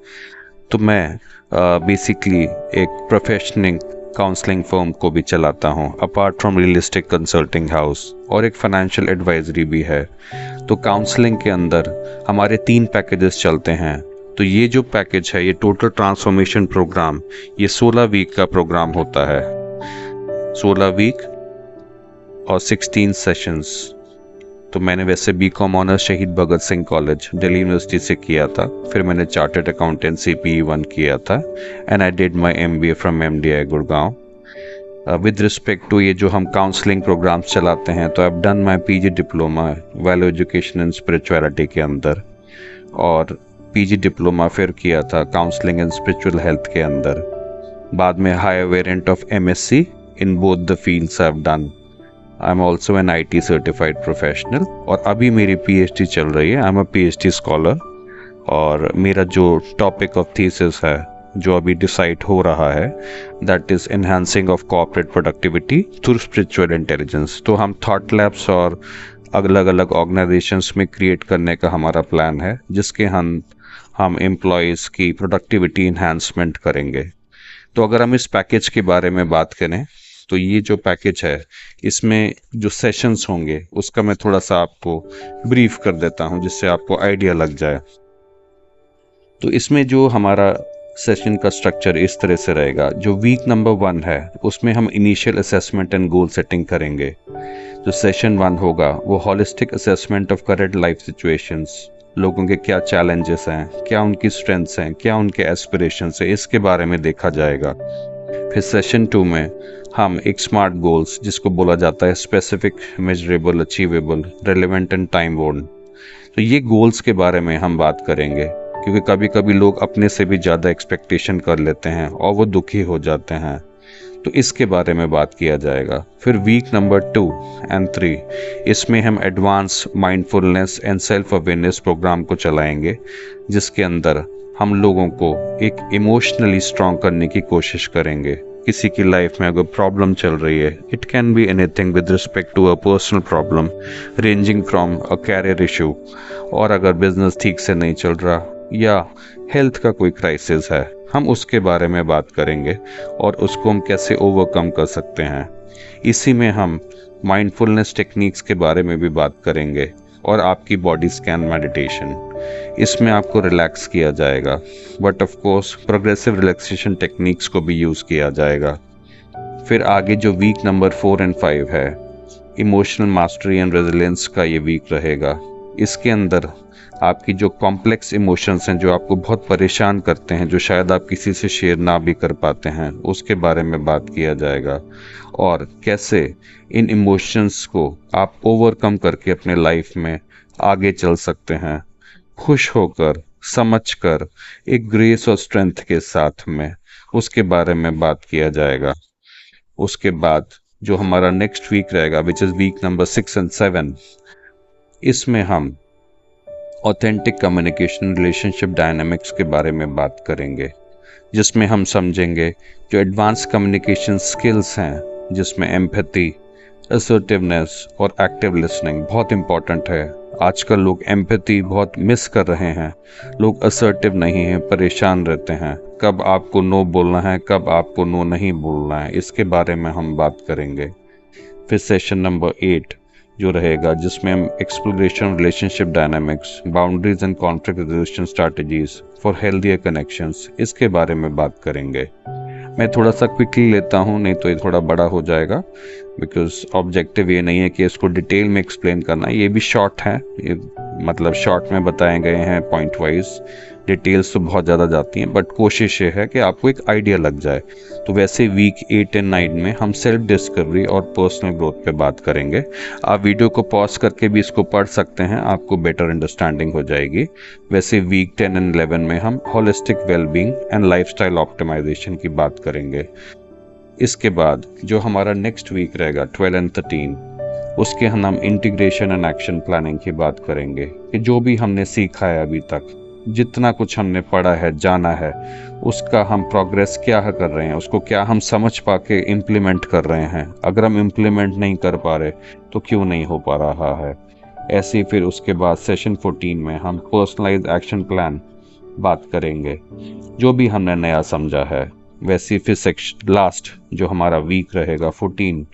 तो मैं बेसिकली एक प्रोफेशनल काउंसलिंग फर्म को भी चलाता हूं, apart from realistic consulting house, और एक फाइनेंशियल एडवाइजरी भी है। तो काउंसलिंग के अंदर हमारे 3 पैकेजेस चलते हैं। तो ये जो पैकेज है, ये टोटल ट्रांसफॉर्मेशन प्रोग्राम, ये 16 वीक का प्रोग्राम होता है, 16 वीक और 16 सेशंस। तो मैंने वैसे BCom ऑनर्स शहीद भगत सिंह कॉलेज दिल्ली यूनिवर्सिटी से किया था, फिर मैंने चार्टर्ड अकाउंटेंसी PE1 किया था, and I did my MBA from MDI Gurgaon. With respect to ये जो हम काउंसलिंग प्रोग्राम्स चलाते हैं, तो I have done my PG diploma value education and spirituality के अंदर, और PG डिप्लोमा फिर किया था काउंसलिंग एंड स्पिरिचुअल हेल्थ के अंदर। बाद में higher variant of MSc in both the fields I have done. I am also an IT certified professional, और अभी मेरी PhD चल रही है। I am a PhD scholar, और मेरा जो टॉपिक ऑफ थीसिस है जो अभी डिसाइड हो रहा है, that is enhancing of corporate productivity through spiritual intelligence. तो हम थॉट लैब्स और अलग अलग ऑर्गेनाइजेशंस में क्रिएट करने का हमारा प्लान है, जिसके हम एम्प्लॉयज़ की प्रोडक्टिविटी इन्हांसमेंट करेंगे। तो अगर हम इस पैकेज के बारे में बात करें, तो ये जो पैकेज है, इसमें जो सेशंस होंगे उसका मैं थोड़ा सा आपको ब्रीफ कर देता हूं, जिससे आपको आइडिया लग जाए। तो इसमें जो हमारा सेशन का स्ट्रक्चर इस तरह से रहेगा। जो वीक नंबर 1 है, उसमें हम initial assessment and goal setting करेंगे। जो सेशन 1 होगा वो holistic assessment of current life situations, लोगों के क्या चैलेंजेस हैं, क्या उनकी स्ट्रेंथ्स हैं, क्या उनके एस्पिरेशंस हैं, इसके बारे में देखा जाएगा। फिर सेशन 2 में हम एक स्मार्ट गोल्स, जिसको बोला जाता है specific, measurable, achievable, relevant and time bound, तो ये गोल्स के बारे में हम बात करेंगे, क्योंकि कभी कभी लोग अपने से भी ज़्यादा एक्सपेक्टेशन कर लेते हैं और वो दुखी हो जाते हैं। तो इसके बारे में बात किया जाएगा। फिर वीक नंबर 2 एंड 3, इसमें हम advance mindfulness and self awareness programme को चलाएंगे, जिसके अंदर हम लोगों को एक इमोशनली स्ट्रॉन्ग करने की कोशिश करेंगे। किसी की लाइफ में अगर प्रॉब्लम चल रही है, it can be anything with respect to a personal problem ranging from a career issue, और अगर बिजनेस ठीक से नहीं चल रहा या हेल्थ का कोई क्राइसिस है, हम उसके बारे में बात करेंगे और उसको हम कैसे ओवरकम कर सकते हैं। इसी में हम माइंडफुलनेस टेक्निक्स के बारे में भी बात करेंगे, और आपकी बॉडी स्कैन मेडिटेशन, इसमें आपको रिलैक्स किया जाएगा, but of course progressive relaxation techniques को भी यूज़ किया जाएगा। फिर आगे जो वीक नंबर 4 एंड 5 है, इमोशनल मास्टरी एंड रेजिलियंस का ये वीक रहेगा। इसके अंदर आपकी जो कॉम्प्लेक्स इमोशंस हैं, जो आपको बहुत परेशान करते हैं, जो शायद आप किसी से शेयर ना भी कर पाते हैं, उसके बारे में बात किया जाएगा, और कैसे इन इमोशंस को आप ओवरकम करके अपने लाइफ में आगे चल सकते हैं, खुश होकर, समझकर, एक ग्रेस और स्ट्रेंथ के साथ में, उसके बारे में बात किया जाएगा। उसके बाद जो हमारा नेक्स्ट वीक रहेगा, which is week number 6 and 7, इसमें हम ऑथेंटिक कम्युनिकेशन रिलेशनशिप डायनामिक्स के बारे में बात करेंगे, जिसमें हम समझेंगे जो एडवांस कम्युनिकेशन स्किल्स हैं, जिसमें एम्पैथी, असर्टिवनेस और एक्टिव लिसनिंग बहुत इम्पॉर्टेंट है। आजकल लोग एम्पैथी बहुत मिस कर रहे हैं, लोग असर्टिव नहीं हैं, परेशान रहते हैं, कब आपको नो बोलना है, कब आपको नो नहीं बोलना है, इसके बारे में हम बात करेंगे। फिर सेशन नंबर 8 जो रहेगा जिसमें हम exploration, relationship dynamics, boundaries and conflict resolution strategies for healthier connections, इसके बारे में बात करेंगे। मैं थोड़ा सा क्विकली लेता हूँ, नहीं तो ये थोड़ा बड़ा हो जाएगा, बिकॉज ऑब्जेक्टिव ये नहीं है कि इसको डिटेल में एक्सप्लेन करना, ये भी शॉर्ट है, ये मतलब शॉर्ट में बताए गए हैं पॉइंट वाइज, डिटेल्स तो बहुत ज़्यादा जाती हैं, बट कोशिश ये है कि आपको एक आइडिया लग जाए। तो वैसे वीक 8 एंड 9 में हम सेल्फ डिस्कवरी और पर्सनल ग्रोथ पे बात करेंगे। आप वीडियो को पॉज करके भी इसको पढ़ सकते हैं, आपको बेटर अंडरस्टैंडिंग हो जाएगी। वैसे वीक 10 एंड 11 में हम holistic wellbeing and lifestyle optimisation की बात करेंगे। इसके बाद जो हमारा नेक्स्ट वीक रहेगा 12 एंड 13, उसके हम इंटीग्रेशन एंड एक्शन प्लानिंग की बात करेंगे कि जो भी हमने सीखा है अभी तक, जितना कुछ हमने पढ़ा है, जाना है, उसका हम प्रोग्रेस क्या कर रहे हैं, उसको क्या हम समझ पा के इम्प्लीमेंट कर रहे हैं। अगर हम इम्प्लीमेंट नहीं कर पा रहे तो क्यों नहीं हो पा रहा है। ऐसे ही फिर उसके बाद सेशन 14 में हम पर्सनलाइज एक्शन प्लान बात करेंगे, जो भी हमने नया समझा है। वैसे फिर सेक्शन लास्ट जो हमारा वीक रहेगा 14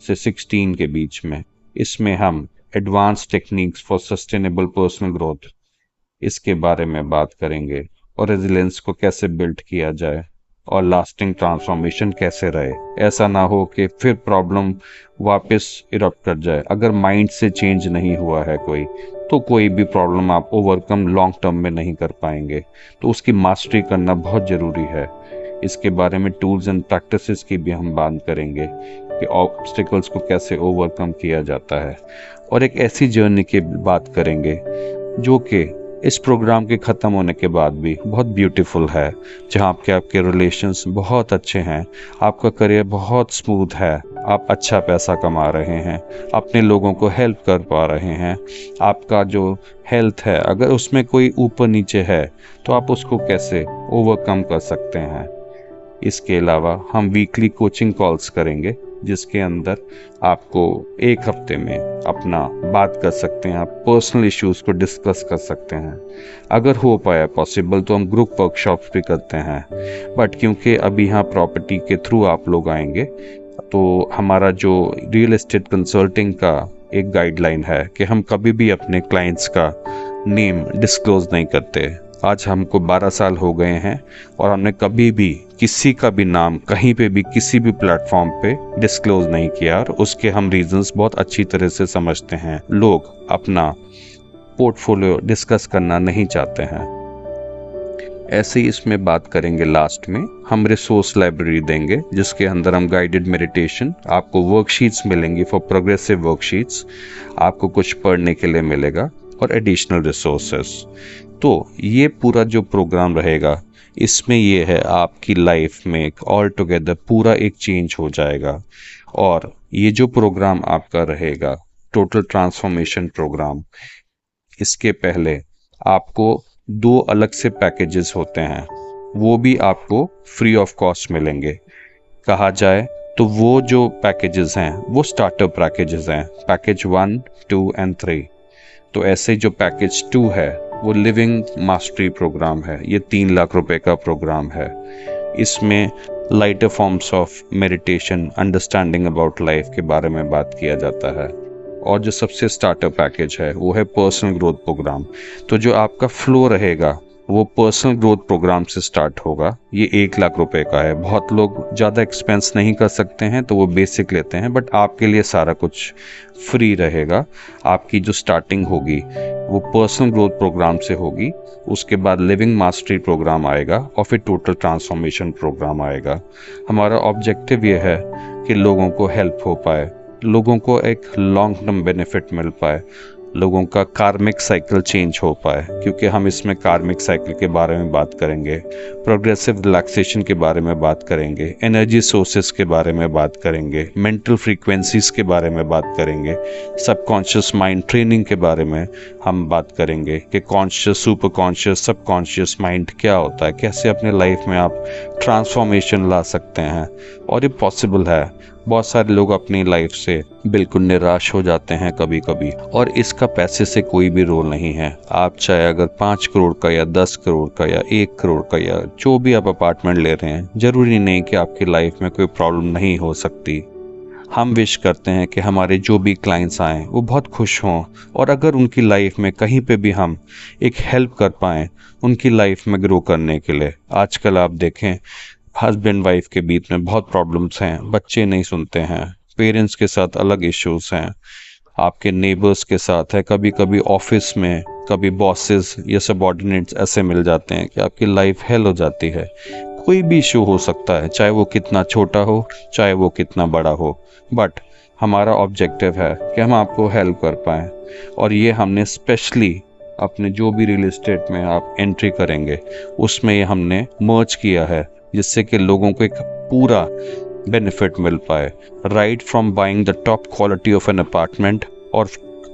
से 16 के बीच में, इसमें हम advance techniques for sustainable personal growth, इसके बारे में बात करेंगे, और रेजिलियंस को कैसे बिल्ड किया जाए और लास्टिंग ट्रांसफॉर्मेशन कैसे रहे। ऐसा ना हो कि फिर प्रॉब्लम वापस इरप्ट कर जाए। अगर माइंड से चेंज नहीं हुआ है तो कोई भी प्रॉब्लम आप ओवरकम लॉन्ग टर्म में नहीं कर पाएंगे, तो उसकी मास्टरी करना बहुत ज़रूरी है। इसके बारे में टूल्स एंड प्रैक्टिसेस की भी हम बात करेंगे कि ऑब्स्टिकल्स को कैसे ओवरकम किया जाता है, और एक ऐसी जर्नी की बात करेंगे जो कि इस प्रोग्राम के ख़त्म होने के बाद भी बहुत ब्यूटीफुल है, जहाँ आपके रिलेशंस बहुत अच्छे हैं, आपका करियर बहुत स्मूथ है, आप अच्छा पैसा कमा रहे हैं, अपने लोगों को हेल्प कर पा रहे हैं, आपका जो हेल्थ है अगर उसमें कोई ऊपर नीचे है तो आप उसको कैसे ओवरकम कर सकते हैं। इसके अलावा हम वीकली कोचिंग कॉल्स करेंगे, जिसके अंदर आपको एक हफ्ते में अपना बात कर सकते हैं, आप पर्सनल इश्यूज़ को डिस्कस कर सकते हैं। अगर हो पाया पॉसिबल तो हम ग्रुप वर्कशॉप्स भी करते हैं, बट क्योंकि अभी यहाँ प्रॉपर्टी के थ्रू आप लोग आएंगे, तो हमारा जो रियल एस्टेट कंसल्टिंग का एक गाइडलाइन है कि हम कभी भी अपने क्लाइंट्स का नेम डिस्क्लोज नहीं करते। आज हमको 12 साल हो गए हैं और हमने कभी भी किसी का भी नाम कहीं पे भी किसी भी प्लेटफॉर्म पे डिस्क्लोज नहीं किया, और उसके हम रीजंस बहुत अच्छी तरह से समझते हैं। लोग अपना पोर्टफोलियो डिस्कस करना नहीं चाहते हैं। ऐसे ही इसमें बात करेंगे लास्ट में हम रिसोर्स लाइब्रेरी देंगे, जिसके अंदर हम गाइडेड मेडिटेशन, आपको वर्कशीट्स मिलेंगी फॉर प्रोग्रेसिव वर्कशीट्स, आपको कुछ पढ़ने के लिए मिलेगा, और एडिशनल रिसोर्सेस। तो ये पूरा जो प्रोग्राम रहेगा, इसमें ये है आपकी लाइफ में ऑल टुगेदर पूरा एक चेंज हो जाएगा। और ये जो प्रोग्राम आपका रहेगा टोटल ट्रांसफॉर्मेशन प्रोग्राम, इसके पहले आपको 2 अलग से पैकेजेस होते हैं, वो भी आपको फ्री ऑफ कॉस्ट मिलेंगे। कहा जाए तो वो जो पैकेजेस हैं वो स्टार्टर पैकेजेस हैं, पैकेज 1, 2 एंड 3। तो ऐसे जो पैकेज 2 है वो लिविंग मास्टरी प्रोग्राम है, ये 3 लाख रुपए का प्रोग्राम है। इसमें lighter forms of meditation, understanding about life के बारे में बात किया जाता है। और जो सबसे स्टार्टर पैकेज है वो है पर्सनल ग्रोथ प्रोग्राम। तो जो आपका फ्लो रहेगा वो पर्सनल ग्रोथ प्रोग्राम से स्टार्ट होगा। ये 1 लाख रुपए का है। बहुत लोग ज़्यादा एक्सपेंस नहीं कर सकते हैं तो वो बेसिक लेते हैं, बट आपके लिए सारा कुछ फ्री रहेगा। आपकी जो स्टार्टिंग होगी वो पर्सनल ग्रोथ प्रोग्राम से होगी, उसके बाद लिविंग मास्टरी प्रोग्राम आएगा, और फिर टोटल ट्रांसफॉर्मेशन प्रोग्राम आएगा। हमारा ऑब्जेक्टिव ये है कि लोगों को हेल्प हो पाए, लोगों को एक लॉन्ग टर्म बेनिफिट मिल पाए, लोगों का कार्मिक साइकिल चेंज हो पाए, क्योंकि हम इसमें कार्मिक साइकिल के बारे में बात करेंगे, प्रोग्रेसिव रिलैक्सेशन के बारे में बात करेंगे, एनर्जी सोर्सेस के बारे में बात करेंगे, मेंटल फ्रीक्वेंसीज के बारे में बात करेंगे, सबकॉन्शियस माइंड ट्रेनिंग के बारे में हम बात करेंगे कि conscious, super conscious, subconscious mind क्या होता है, कैसे अपने लाइफ में आप ट्रांसफॉर्मेशन ला सकते हैं। और ये पॉसिबल है। बहुत सारे लोग अपनी लाइफ से बिल्कुल निराश हो जाते हैं कभी कभी, और इसका पैसे से कोई भी रोल नहीं है। आप चाहे अगर 5 करोड़ का या 10 करोड़ का या 1 करोड़ का या जो भी आप अपार्टमेंट ले रहे हैं, ज़रूरी नहीं कि आपकी लाइफ में कोई प्रॉब्लम नहीं हो सकती। हम विश करते हैं कि हमारे जो भी क्लाइंट्स आएँ वो बहुत खुश हों, और अगर उनकी लाइफ में कहीं पे भी हम एक हेल्प कर पाएँ उनकी लाइफ में ग्रो करने के लिए। आजकल आप देखें हस्बैंड वाइफ के बीच में बहुत प्रॉब्लम्स हैं, बच्चे नहीं सुनते हैं, पेरेंट्स के साथ अलग इश्यूज हैं, आपके नेबर्स के साथ है, कभी कभी ऑफिस में कभी बॉसेस या सबॉर्डिनेट्स ऐसे मिल जाते हैं कि आपकी लाइफ हेल हो जाती है। कोई भी इशू हो सकता है, चाहे वो कितना छोटा हो चाहे वो कितना बड़ा हो, बट हमारा ऑब्जेक्टिव है कि हम आपको हेल्प कर पाएँ। और ये हमने स्पेशली अपने जो भी रियल एस्टेट में आप एंट्री करेंगे उसमें ये हमने मर्ज किया है, जिससे कि लोगों को एक पूरा बेनिफिट मिल पाए, right from buying the top quality of an apartment, और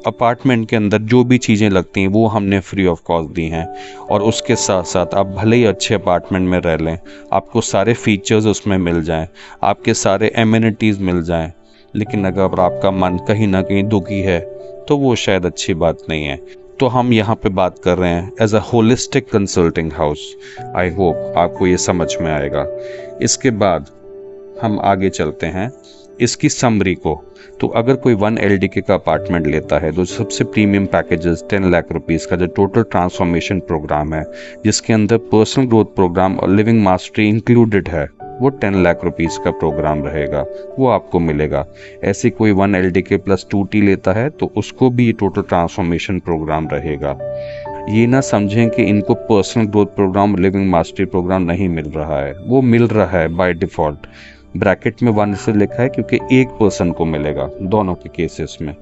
अपार्टमेंट के अंदर जो भी चीज़ें लगती हैं वो हमने फ्री ऑफ कॉस्ट दी हैं। और उसके साथ साथ आप भले ही अच्छे अपार्टमेंट में रह लें, आपको सारे फीचर्स उसमें मिल जाएं, आपके सारे एमिनिटीज़ मिल जाएं, लेकिन अगर आपका मन कहीं ना कहीं दुखी है तो वो शायद अच्छी बात नहीं है। तो हम यहाँ पे बात कर रहे हैं as a holistic consulting house. I hope आपको ये समझ में आएगा। इसके बाद हम आगे चलते हैं इसकी समरी को। तो अगर कोई 1 LDK का अपार्टमेंट लेता है तो सबसे प्रीमियम पैकेजेस 10 लाख रुपीस का जो टोटल ट्रांसफॉर्मेशन प्रोग्राम है, जिसके अंदर पर्सनल ग्रोथ प्रोग्राम और लिविंग मास्टरी इंक्लूडेड है, वो 10 लाख रुपीस का प्रोग्राम रहेगा, वो आपको मिलेगा। ऐसे कोई 1 LDK प्लस 2T लेता है तो उसको भी टोटल ट्रांसफॉर्मेशन प्रोग्राम रहेगा। ये ना समझें कि इनको personal growth program living mastery program नहीं मिल रहा है, वो मिल रहा है बाय डिफ़ॉल्ट। ब्रैकेट में 1 से लिखा है क्योंकि एक पर्सन को मिलेगा दोनों के केसेस में।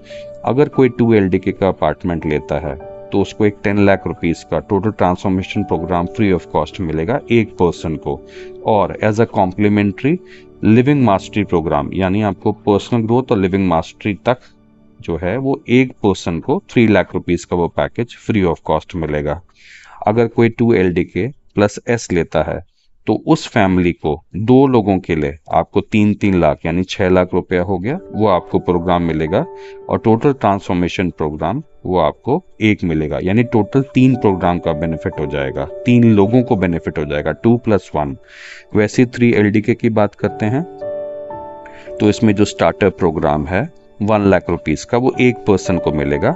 अगर कोई 2 LDK का अपार्टमेंट लेता है तो उसको एक 10 लाख रुपीस का total transformation program free of cost मिलेगा एक पर्सन को। और as a complimentary living mastery program, यानी आपको पर्सनल ग्रोथ और लिविंग मास्टरी तक जो है वो एक पर्सन को 3 लाख रुपीस का वो पैकेज फ्री ऑफ कॉस्ट मिलेगा। अगर कोई 2 LDK प्लस S लेता है तो उस फैमिली को 2 लोगों के लिए आपको 3 लाख यानी 6 लाख रुपया हो गया, वो आपको प्रोग्राम मिलेगा। और टोटल ट्रांसफॉर्मेशन प्रोग्राम वो आपको एक मिलेगा, यानी टोटल 3 प्रोग्राम का बेनिफिट हो जाएगा, 3 लोगों को बेनिफिट हो जाएगा, 2 + 1। वैसे 3 LDK की बात करते हैं तो इसमें जो स्टार्टर प्रोग्राम है 1 लाख रुपीस का, वो एक पर्सन को मिलेगा।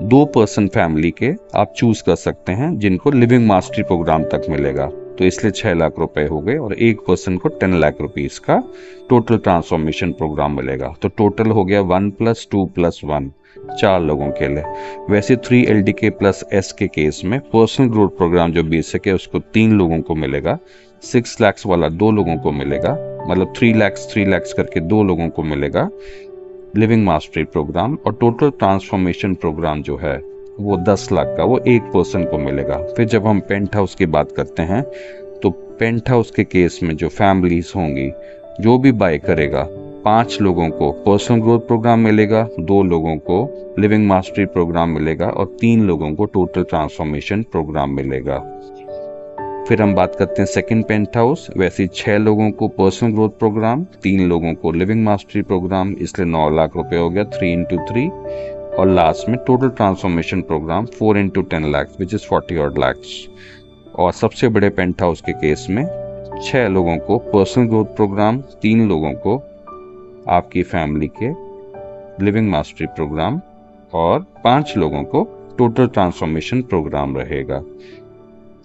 2 पर्सन फैमिली के आप चूज कर सकते हैं जिनको लिविंग मास्टरी प्रोग्राम तक मिलेगा, तो इसलिए 6 लाख रुपए हो गए। और एक पर्सन को 10 लाख रुपीस का टोटल ट्रांसफॉर्मेशन प्रोग्राम मिलेगा। तो टोटल हो गया 1 + 2 + 1, 4 लोगों के लिए। वैसे 3 LDK प्लस S के केस में पर्सनल ग्रोथ प्रोग्राम जो बेसिक है उसको 3 लोगों को मिलेगा, 6 लाख वाला 2 लोगों को मिलेगा, मतलब 3 लाख करके 2 लोगों को मिलेगा लिविंग मास्टरी प्रोग्राम। और टोटल ट्रांसफॉर्मेशन प्रोग्राम जो है वो 10 लाख का वो एक पर्सन को मिलेगा। फिर जब हम पेंट हाउस की बात करते हैं तो पेंट हाउस के केस में जो फैमिलीज होंगी, जो भी बाय करेगा, 5 लोगों को पर्सनल ग्रोथ प्रोग्राम मिलेगा, 2 लोगों को लिविंग मास्टरी प्रोग्राम मिलेगा और 3 लोगों को टोटल ट्रांसफॉर्मेशन प्रोग्राम मिलेगा। फिर हम बात करते हैं सेकंड पेंट हाउस। वैसे 6 लोगों को पर्सनल ग्रोथ प्रोग्राम, 3 लोगों को लिविंग मास्टरी प्रोग्राम, इसलिए 9 लाख रुपए हो गया, 3 × 3। और लास्ट में total transformation program 4 × 10 lakh which is 40 odd lakhs। और सबसे बड़े पेंट हाउस के केस में 6 लोगों को पर्सनल ग्रोथ प्रोग्राम, 3 लोगों को आपकी फैमिली के लिविंग मास्टरी प्रोग्राम और 5 लोगों को टोटल ट्रांसफॉर्मेशन प्रोग्राम रहेगा।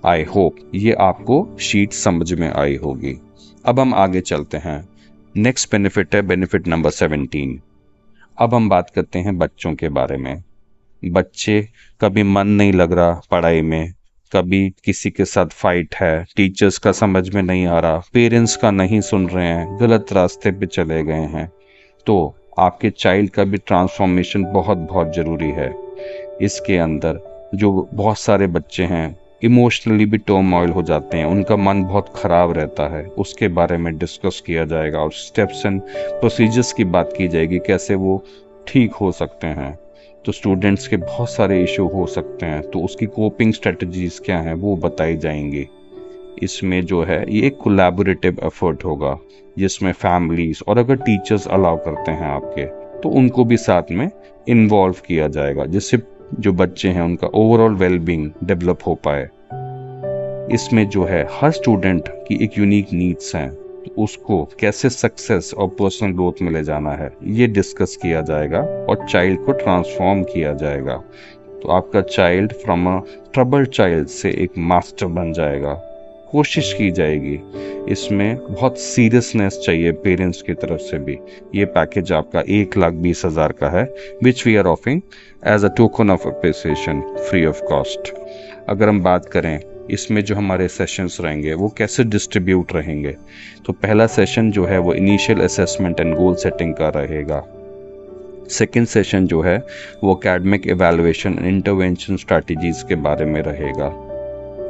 आई होप ये आपको शीट समझ में आई होगी। अब हम आगे चलते हैं। नेक्स्ट बेनिफिट है बेनिफिट नंबर 17। अब हम बात करते हैं बच्चों के बारे में। बच्चे कभी मन नहीं लग रहा पढ़ाई में, कभी किसी के साथ फाइट है, टीचर्स का समझ में नहीं आ रहा, पेरेंट्स का नहीं सुन रहे हैं, गलत रास्ते पे चले गए हैं, तो आपके चाइल्ड का भी ट्रांसफॉर्मेशन बहुत बहुत ज़रूरी है। इसके अंदर जो बहुत सारे बच्चे हैं इमोशनली भी टर्मोइल हो जाते हैं, उनका मन बहुत ख़राब रहता है, उसके बारे में डिस्कस किया जाएगा और स्टेप्स एंड प्रोसीजर्स की बात की जाएगी, कैसे वो ठीक हो सकते हैं। तो स्टूडेंट्स के बहुत सारे इशू हो सकते हैं, तो उसकी कोपिंग स्ट्रेटजीज क्या हैं वो बताई जाएंगी। इसमें जो है ये एक कोलैबोरेटिव एफर्ट होगा जिसमें फैमिलीज और अगर टीचर्स अलाउ करते हैं आपके तो उनको भी साथ में इन्वॉल्व किया जाएगा, जिससे जो बच्चे हैं उनका ओवरऑल वेलबींग डेवलप हो पाए। इसमें जो है हर स्टूडेंट की एक यूनिक नीड्स हैं, तो उसको कैसे सक्सेस और पर्सनल ग्रोथ में ले जाना है ये डिस्कस किया जाएगा और चाइल्ड को ट्रांसफॉर्म किया जाएगा। तो आपका child from a troubled child से एक मास्टर बन जाएगा। कोशिश की जाएगी, इसमें बहुत सीरियसनेस चाहिए पेरेंट्स की तरफ से भी। ये पैकेज आपका 1,20,000 का है, which we are offering as a token of appreciation free of cost. अगर हम बात करें इसमें जो हमारे सेशंस रहेंगे वो कैसे डिस्ट्रीब्यूट रहेंगे, तो पहला सेशन जो है वो initial assessment and goal setting का रहेगा। सेकेंड सेशन जो है वो academic evaluation and intervention strategies के बारे में रहेगा।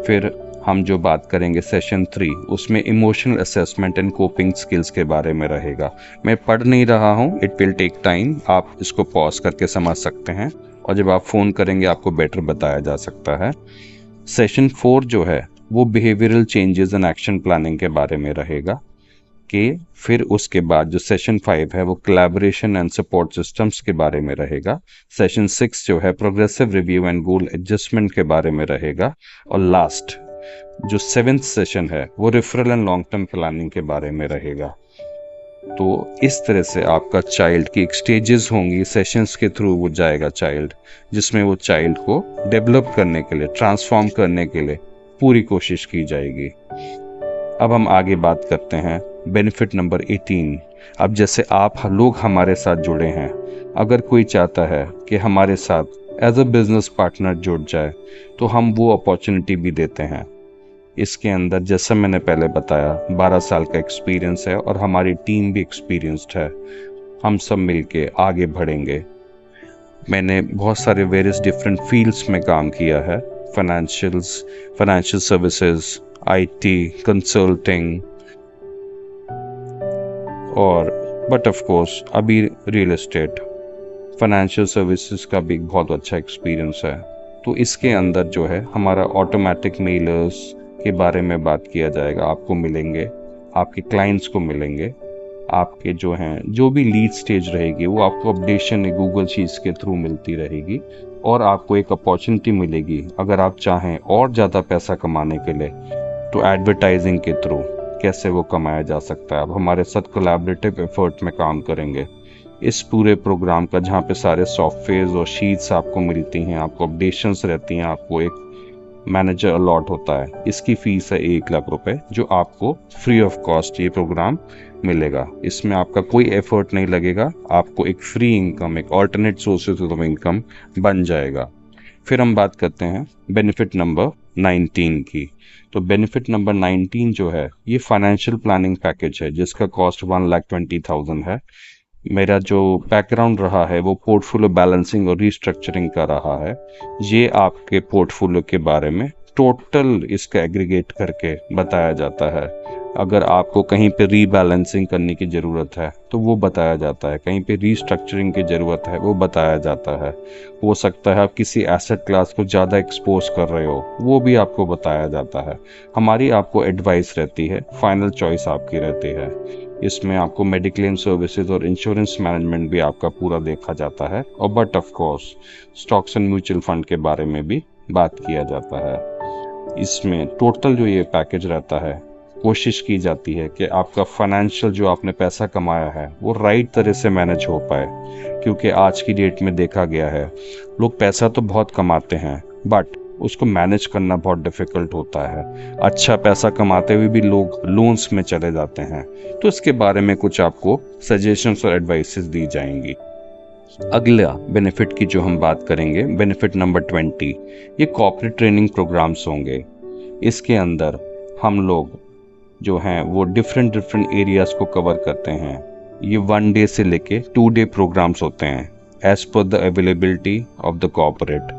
फिर हम जो बात करेंगे सेशन 3, उसमें emotional assessment and coping skills के बारे में रहेगा। मैं पढ़ नहीं रहा हूँ, इट विल टेक टाइम, आप इसको पॉज करके समझ सकते हैं और जब आप फ़ोन करेंगे आपको बेटर बताया जा सकता है। सेशन 4 जो है वो behavioural changes and action planning के बारे में रहेगा कि फिर उसके बाद जो सेशन 5 है वो कोलैबोरेशन एंड सपोर्ट सिस्टम्स के बारे में रहेगा। सेशन 6 जो है progressive review and goal adjustment के बारे में रहेगा। और लास्ट जो 7th सेशन है वो referral and long term planning के बारे में रहेगा। तो इस तरह से आपका चाइल्ड की एक स्टेजेस होंगी, सेशंस के थ्रू वो जाएगा चाइल्ड, जिसमें वो चाइल्ड को डेवलप करने के लिए, ट्रांसफॉर्म करने के लिए पूरी कोशिश की जाएगी। अब हम आगे बात करते हैं बेनिफिट नंबर 18। अब जैसे आप लोग हमारे साथ जुड़े हैं, अगर कोई चाहता है कि हमारे साथ एज अ बिजनेस पार्टनर जुड़ जाए तो हम वो अपॉर्चुनिटी भी देते हैं। इसके अंदर जैसा मैंने पहले बताया 12 साल का एक्सपीरियंस है और हमारी टीम भी एक्सपीरियंस्ड है। हम सब मिलके आगे बढ़ेंगे। मैंने बहुत सारे वेरियस डिफरेंट फील्ड्स में काम किया है, फाइनेंशियल सर्विसेज, IT, कंसल्टिंग और बट ऑफ कोर्स अभी रियल एस्टेट, फाइनेंशियल सर्विसेज का भी बहुत अच्छा एक्सपीरियंस है। तो इसके अंदर जो है हमारा ऑटोमेटिक मेलर्स के बारे में बात किया जाएगा। आपको मिलेंगे, आपके क्लाइंट्स को मिलेंगे, आपके जो हैं जो भी लीड स्टेज रहेगी वो आपको अपडेशन गूगल शीट्स के थ्रू मिलती रहेगी और आपको एक अपॉर्चुनिटी मिलेगी अगर आप चाहें और ज़्यादा पैसा कमाने के लिए तो एडवर्टाइजिंग के थ्रू कैसे वो कमाया जा सकता है। अब हमारे साथ कोलैबोरेटिव एफर्ट में काम करेंगे इस पूरे प्रोग्राम का, जहाँ पे सारे सॉफ्टवेयर और शीट्स आपको मिलती हैं, आपको अपडेशंस रहती हैं, आपको एक मैनेजर अलॉट होता है। इसकी फीस है 1 लाख रुपए जो आपको फ्री ऑफ कॉस्ट ये प्रोग्राम मिलेगा। इसमें आपका कोई एफर्ट नहीं लगेगा, आपको एक फ्री इनकम, एक ऑल्टरनेट सोर्सेज ऑफ इनकम बन जाएगा। फिर हम बात करते हैं बेनिफिट नंबर 19 की। तो बेनिफिट नंबर 19 जो है ये फाइनेंशियल प्लानिंग पैकेज है जिसका कॉस्ट 1,20,000 है। मेरा जो बैकग्राउंड रहा है वो पोर्टफोलियो बैलेंसिंग और रीस्ट्रक्चरिंग का रहा है। ये आपके पोर्टफोलियो के बारे में टोटल इसका एग्रीगेट करके बताया जाता है। अगर आपको कहीं पे रीबैलेंसिंग करने की ज़रूरत है तो वो बताया जाता है, कहीं पे रीस्ट्रक्चरिंग की ज़रूरत है वो बताया जाता है। हो सकता है आप किसी एसेट क्लास को ज़्यादा एक्सपोज कर रहे हो, वो भी आपको बताया जाता है। हमारी आपको एडवाइस रहती है, फाइनल चॉइस आपकी रहती है। इसमें आपको मेडिक्लेम सर्विसेज और इंश्योरेंस मैनेजमेंट भी आपका पूरा देखा जाता है और but of course stocks and mutual fund के बारे में भी बात किया जाता है। इसमें टोटल जो ये पैकेज रहता है कोशिश की जाती है कि आपका फाइनेंशियल जो आपने पैसा कमाया है वो राइट तरह से मैनेज हो पाए, क्योंकि आज की डेट में देखा गया है लोग पैसा तो बहुत कमाते हैं बट उसको मैनेज करना बहुत डिफ़िकल्ट होता है। अच्छा पैसा कमाते हुए भी लोग लोन्स में चले जाते हैं। तो इसके बारे में कुछ आपको सजेशंस और एडवाइसेस दी जाएंगी। अगला बेनिफिट की जो हम बात करेंगे बेनिफिट नंबर 20, ये कॉर्पोरेट ट्रेनिंग प्रोग्राम्स होंगे। इसके अंदर हम लोग जो हैं वो डिफरेंट एरियाज़ को कवर करते हैं। ये 1 डे से लेके 2 डे प्रोग्राम्स होते हैं as per the availability of the corporate.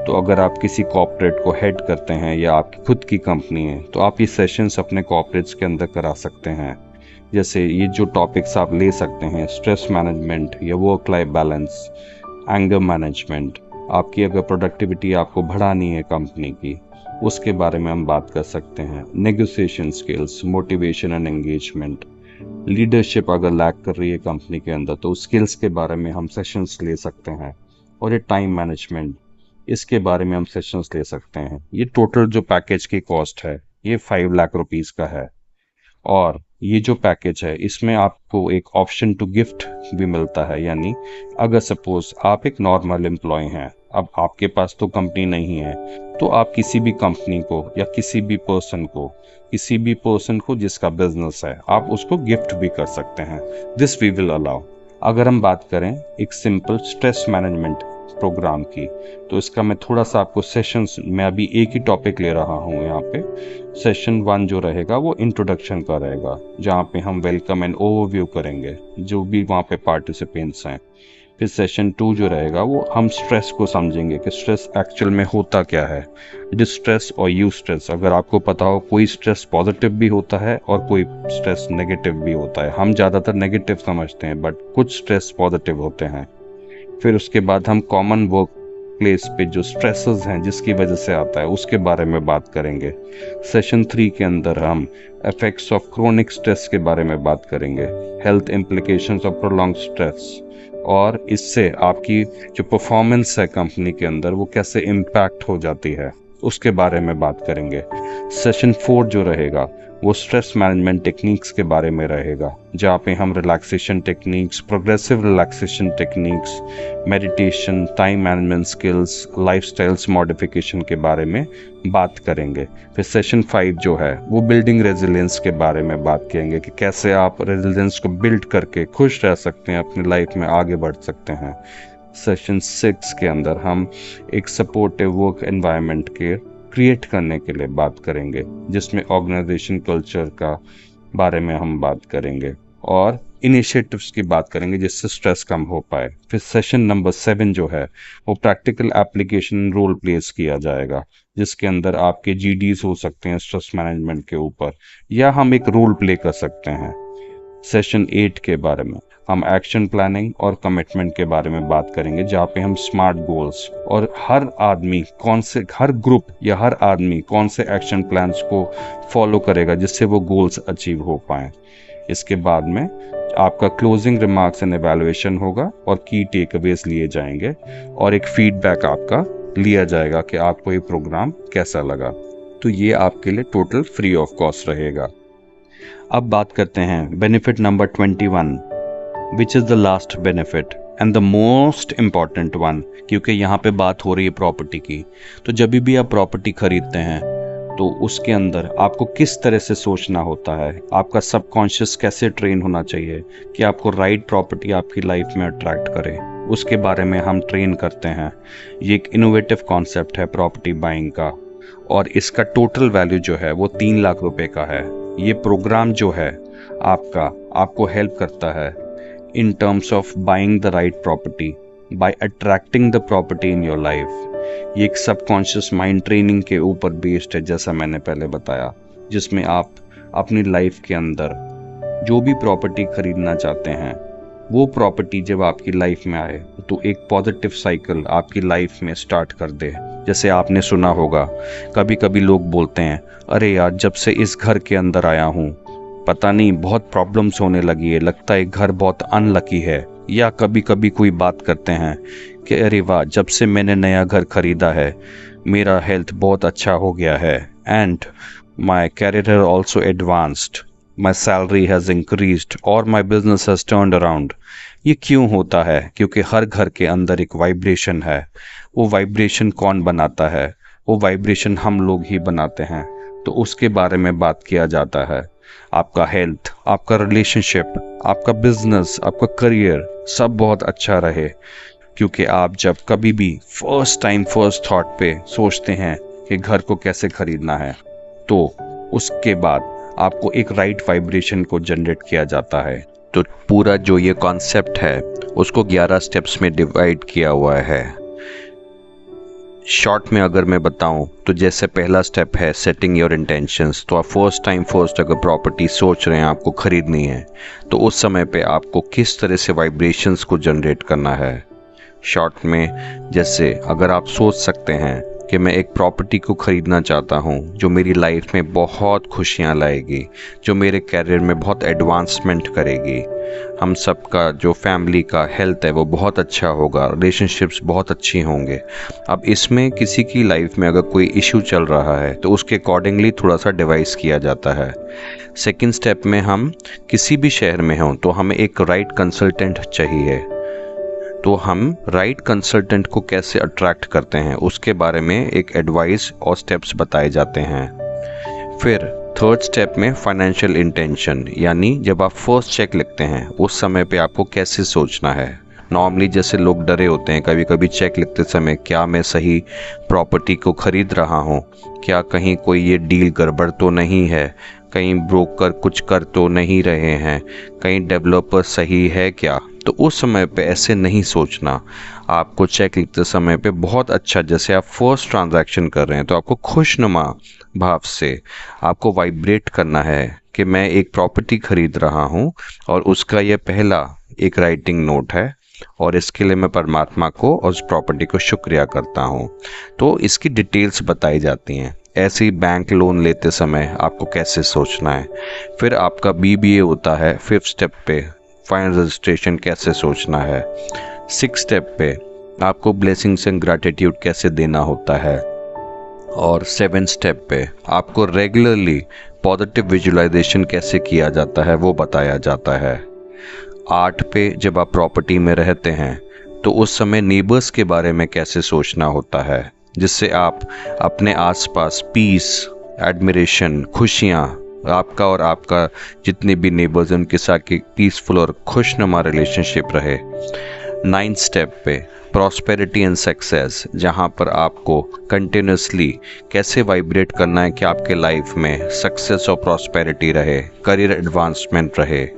तो अगर आप किसी कॉर्पोरेट को हेड करते हैं या आपकी खुद की कंपनी है तो आप ये सेशंस अपने कॉर्पोरेट्स के अंदर करा सकते हैं। जैसे ये जो टॉपिक्स आप ले सकते हैं, स्ट्रेस मैनेजमेंट या work life balance, anger management, आपकी अगर प्रोडक्टिविटी आपको बढ़ानी है कंपनी की उसके बारे में हम बात कर सकते हैं। Negotiation skills, motivation and engagement, leadership अगर लैक कर रही है कंपनी के अंदर तो स्किल्स के बारे में हम सेशंस ले सकते हैं। और ये टाइम मैनेजमेंट, इसके बारे में हम सेशंस ले सकते हैं। ये टोटल जो पैकेज की कॉस्ट है ये 5 लाख रुपीज़ का है। और ये जो पैकेज है इसमें आपको एक ऑप्शन टू गिफ्ट भी मिलता है, यानी अगर सपोज आप एक नॉर्मल एम्प्लॉय हैं, अब आपके पास तो कंपनी नहीं है, तो आप किसी भी कंपनी को या किसी भी पर्सन को जिसका बिजनेस है, आप उसको गिफ्ट भी कर सकते हैं। This we will allow. अगर हम बात करें एक सिंपल स्ट्रेस मैनेजमेंट प्रोग्राम की, तो इसका मैं थोड़ा सा आपको सेशंस में अभी एक ही टॉपिक ले रहा हूँ यहाँ पे। सेशन 1 जो रहेगा वो इंट्रोडक्शन का रहेगा, जहाँ पे हम वेलकम एंड ओवरव्यू करेंगे जो भी वहाँ पे पार्टिसिपेंट्स हैं। फिर सेशन 2 जो रहेगा वो हम स्ट्रेस को समझेंगे कि स्ट्रेस एक्चुअल में होता क्या है, डिस्ट्रेस और यू स्ट्रेस। अगर आपको पता हो, कोई स्ट्रेस पॉजिटिव भी होता है और कोई स्ट्रेस नेगेटिव भी होता है। हम ज़्यादातर नेगेटिव समझते हैं, बट कुछ स्ट्रेस पॉजिटिव होते हैं। फिर उसके बाद हम कॉमन वर्क प्लेस पे जो स्ट्रेसेस हैं जिसकी वजह से आता है उसके बारे में बात करेंगे। सेशन 3 के अंदर हम इफेक्ट्स ऑफ क्रोनिक स्ट्रेस के बारे में बात करेंगे, health implications of prolong stress, और इससे आपकी जो परफॉर्मेंस है कंपनी के अंदर वो कैसे इम्पैक्ट हो जाती है, उसके बारे में बात करेंगे। सेशन 4 जो रहेगा वो स्ट्रेस मैनेजमेंट टेक्निक्स के बारे में रहेगा, जहाँ पे हम relaxation techniques, progressive relaxation techniques, meditation, time management skills, lifestyles modification के बारे में बात करेंगे। फिर सेशन 5 जो है वो बिल्डिंग रेजिलियंस के बारे में बात करेंगे कि कैसे आप रेजिलियंस को बिल्ड करके खुश रह सकते हैं, अपनी लाइफ में आगे बढ़ सकते हैं। सेशन 6 के अंदर हम एक सपोर्टिव वर्क एनवायरनमेंट के क्रिएट करने के लिए बात करेंगे, जिसमें ऑर्गेनाइजेशन कल्चर का बारे में हम बात करेंगे और इनिशिएटिव्स की बात करेंगे जिससे स्ट्रेस कम हो पाए। फिर सेशन नंबर 7 जो है वो प्रैक्टिकल एप्लीकेशन रोल प्लेस किया जाएगा, जिसके अंदर आपके जीडीज हो सकते हैं स्ट्रेस मैनेजमेंट के ऊपर, या हम एक रोल प्ले कर सकते हैं। सेशन 8 के बारे में हम एक्शन प्लानिंग और कमिटमेंट के बारे में बात करेंगे, जहाँ पे हम स्मार्ट गोल्स और हर ग्रुप या हर आदमी कौन से एक्शन प्लान्स को फॉलो करेगा जिससे वो गोल्स अचीव हो पाएँ। इसके बाद में आपका क्लोजिंग रिमार्क्स एंड एवैल्यूएशन होगा और की टेकअवेज लिए जाएंगे और एक फीडबैक आपका लिया जाएगा कि आपको ये प्रोग्राम कैसा लगा। तो ये आपके लिए टोटल फ्री ऑफ कॉस्ट रहेगा। अब बात करते हैं benefit number 21, which is the last benefit and the most important one, क्योंकि यहाँ पे बात हो रही है प्रॉपर्टी की। तो जब भी आप प्रॉपर्टी खरीदते हैं तो उसके अंदर आपको किस तरह से सोचना होता है, आपका सबकॉन्शियस कैसे ट्रेन होना चाहिए कि आपको राइट प्रॉपर्टी आपकी लाइफ में अट्रैक्ट करे, उसके बारे में हम ट्रेन करते हैं। ये एक इनोवेटिव कॉन्सेप्ट है प्रॉपर्टी बाइंग का, और इसका टोटल वैल्यू जो है वो 3 लाख रुपए का है। ये प्रोग्राम जो है आपको हेल्प करता है in terms of buying the right property by attracting the property in your life। ये एक सबकॉन्शियस माइंड ट्रेनिंग के ऊपर बेस्ड है, जैसा मैंने पहले बताया, जिसमें आप अपनी लाइफ के अंदर जो भी प्रॉपर्टी खरीदना चाहते हैं वो प्रॉपर्टी जब आपकी लाइफ में आए तो एक पॉजिटिव साइकिल आपकी लाइफ में स्टार्ट कर दे। जैसे आपने सुना होगा, कभी कभी लोग बोलते हैं, अरे यार जब से इस घर के अंदर आया हूँ पता नहीं बहुत प्रॉब्लम्स होने लगी है, लगता है घर बहुत अनलकी है। या कभी कभी कोई बात करते हैं कि अरे वाह जब से मैंने नया घर खरीदा है मेरा हेल्थ बहुत अच्छा हो गया है, and my career has also advanced, my salary has increased और my business has turned around. ये क्यों होता है? क्योंकि हर घर के अंदर एक वाइब्रेशन है। वो वाइब्रेशन कौन बनाता है? वो वाइब्रेशन हम लोग ही बनाते हैं। तो उसके बारे में बात किया जाता है। आपका हेल्थ, आपका रिलेशनशिप, आपका बिजनेस, आपका करियर सब बहुत अच्छा रहे, क्योंकि आप जब कभी भी फर्स्ट थॉट पे सोचते हैं कि घर को कैसे खरीदना है, तो उसके बाद आपको एक राइट वाइब्रेशन को जनरेट किया जाता है। तो पूरा जो ये कॉन्सेप्ट है उसको 11 स्टेप्स में डिवाइड किया हुआ है। शॉर्ट में अगर मैं बताऊं तो जैसे पहला स्टेप है सेटिंग योर इंटेंशंस। तो आप फर्स्ट अगर प्रॉपर्टी सोच रहे हैं आपको खरीदनी है तो उस समय पे आपको किस तरह से वाइब्रेशंस को जनरेट करना है। शॉर्ट में जैसे अगर आप सोच सकते हैं कि मैं एक प्रॉपर्टी को ख़रीदना चाहता हूँ जो मेरी लाइफ में बहुत खुशियाँ लाएगी, जो मेरे कैरियर में बहुत एडवांसमेंट करेगी, हम सबका जो फैमिली का हेल्थ है वो बहुत अच्छा होगा, रिलेशनशिप्स बहुत अच्छी होंगे। अब इसमें किसी की लाइफ में अगर कोई इशू चल रहा है तो उसके अकॉर्डिंगली थोड़ा सा डिवाइस किया जाता है। सेकंड स्टेप में हम किसी भी शहर में हों तो हमें एक राइट कंसल्टेंट चाहिए, तो हम राइट कंसल्टेंट को कैसे अट्रैक्ट करते हैं उसके बारे में एक एडवाइस और स्टेप्स बताए जाते हैं। फिर थर्ड स्टेप में फाइनेंशियल इंटेंशन, यानी जब आप फर्स्ट चेक लिखते हैं उस समय पे आपको कैसे सोचना है। नॉर्मली जैसे लोग डरे होते हैं कभी कभी चेक लिखते समय, क्या मैं सही प्रॉपर्टी को ख़रीद रहा हूँ, क्या कहीं कोई ये डील गड़बड़ तो नहीं है, कहीं ब्रोकर कुछ कर तो नहीं रहे हैं, कहीं डेवलपर सही है क्या। तो उस समय पे ऐसे नहीं सोचना। आपको चेक लिखते समय पे बहुत अच्छा, जैसे आप फर्स्ट ट्रांजैक्शन कर रहे हैं तो आपको खुशनुमा भाव से आपको वाइब्रेट करना है कि मैं एक प्रॉपर्टी ख़रीद रहा हूँ और उसका ये पहला एक राइटिंग नोट है और इसके लिए मैं परमात्मा को और उस प्रॉपर्टी को शुक्रिया करता हूँ। तो इसकी डिटेल्स बताई जाती हैं। ऐसे ही बैंक लोन लेते समय आपको कैसे सोचना है। फिर आपका BBA होता है, 5th स्टेप पे फाइनल रजिस्ट्रेशन कैसे सोचना है। 6th स्टेप पे आपको ब्लेसिंग्स एंड ग्रैटिट्यूड कैसे देना होता है। और 7th स्टेप पे आपको रेगुलरली पॉजिटिव विजुअलाइजेशन कैसे किया जाता है वो बताया जाता है। 8 पे जब आप प्रॉपर्टी में रहते हैं तो उस समय नेबर्स के बारे में कैसे सोचना होता है, जिससे आप अपने आसपास पीस, एडमिरेशन, खुशियाँ, आपका और आपका जितने भी नेबर्स हैं उनके साथ एक पीसफुल और खुशनुमा रिलेशनशिप रहे। 9th स्टेप पे प्रॉस्पेरिटी एंड सक्सेस, जहाँ पर आपको कंटिन्यूसली कैसे वाइब्रेट करना है कि आपके लाइफ में सक्सेस और प्रॉस्पेरिटी रहे, करियर एडवांसमेंट रहे।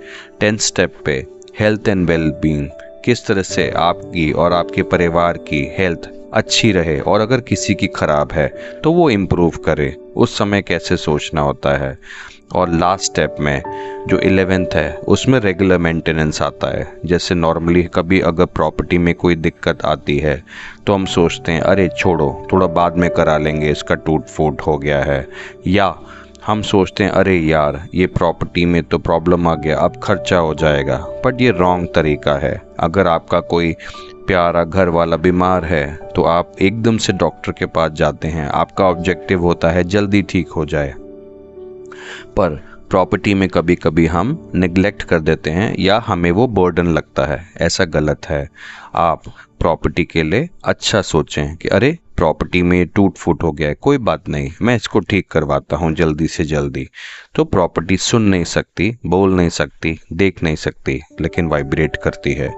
10th स्टेप पे हेल्थ एंड वेलबींग, किस तरह से आपकी और आपके परिवार की हेल्थ अच्छी रहे और अगर किसी की ख़राब है तो वो इम्प्रूव करे, उस समय कैसे सोचना होता है। और लास्ट स्टेप में जो 11th है उसमें रेगुलर मेंटेनेंस आता है। जैसे नॉर्मली कभी अगर प्रॉपर्टी में कोई दिक्कत आती है तो हम सोचते हैं अरे छोड़ो थोड़ा बाद में करा लेंगे, इसका टूट फूट हो गया है, या हम सोचते हैं अरे यार ये प्रॉपर्टी में तो प्रॉब्लम आ गया अब खर्चा हो जाएगा। बट ये रॉन्ग तरीका है। अगर आपका कोई प्यारा घर वाला बीमार है तो आप एकदम से डॉक्टर के पास जाते हैं, आपका ऑब्जेक्टिव होता है जल्दी ठीक हो जाए। पर प्रॉपर्टी में कभी कभी हम निगलेक्ट कर देते हैं या हमें वो बर्डन लगता है, ऐसा गलत है। आप प्रॉपर्टी के लिए अच्छा सोचें कि अरे प्रॉपर्टी में टूट फूट हो गया है, कोई बात नहीं, मैं इसको ठीक करवाता हूँ जल्दी से जल्दी। तो प्रॉपर्टी सुन नहीं सकती, बोल नहीं सकती, देख नहीं सकती, लेकिन वाइब्रेट करती है।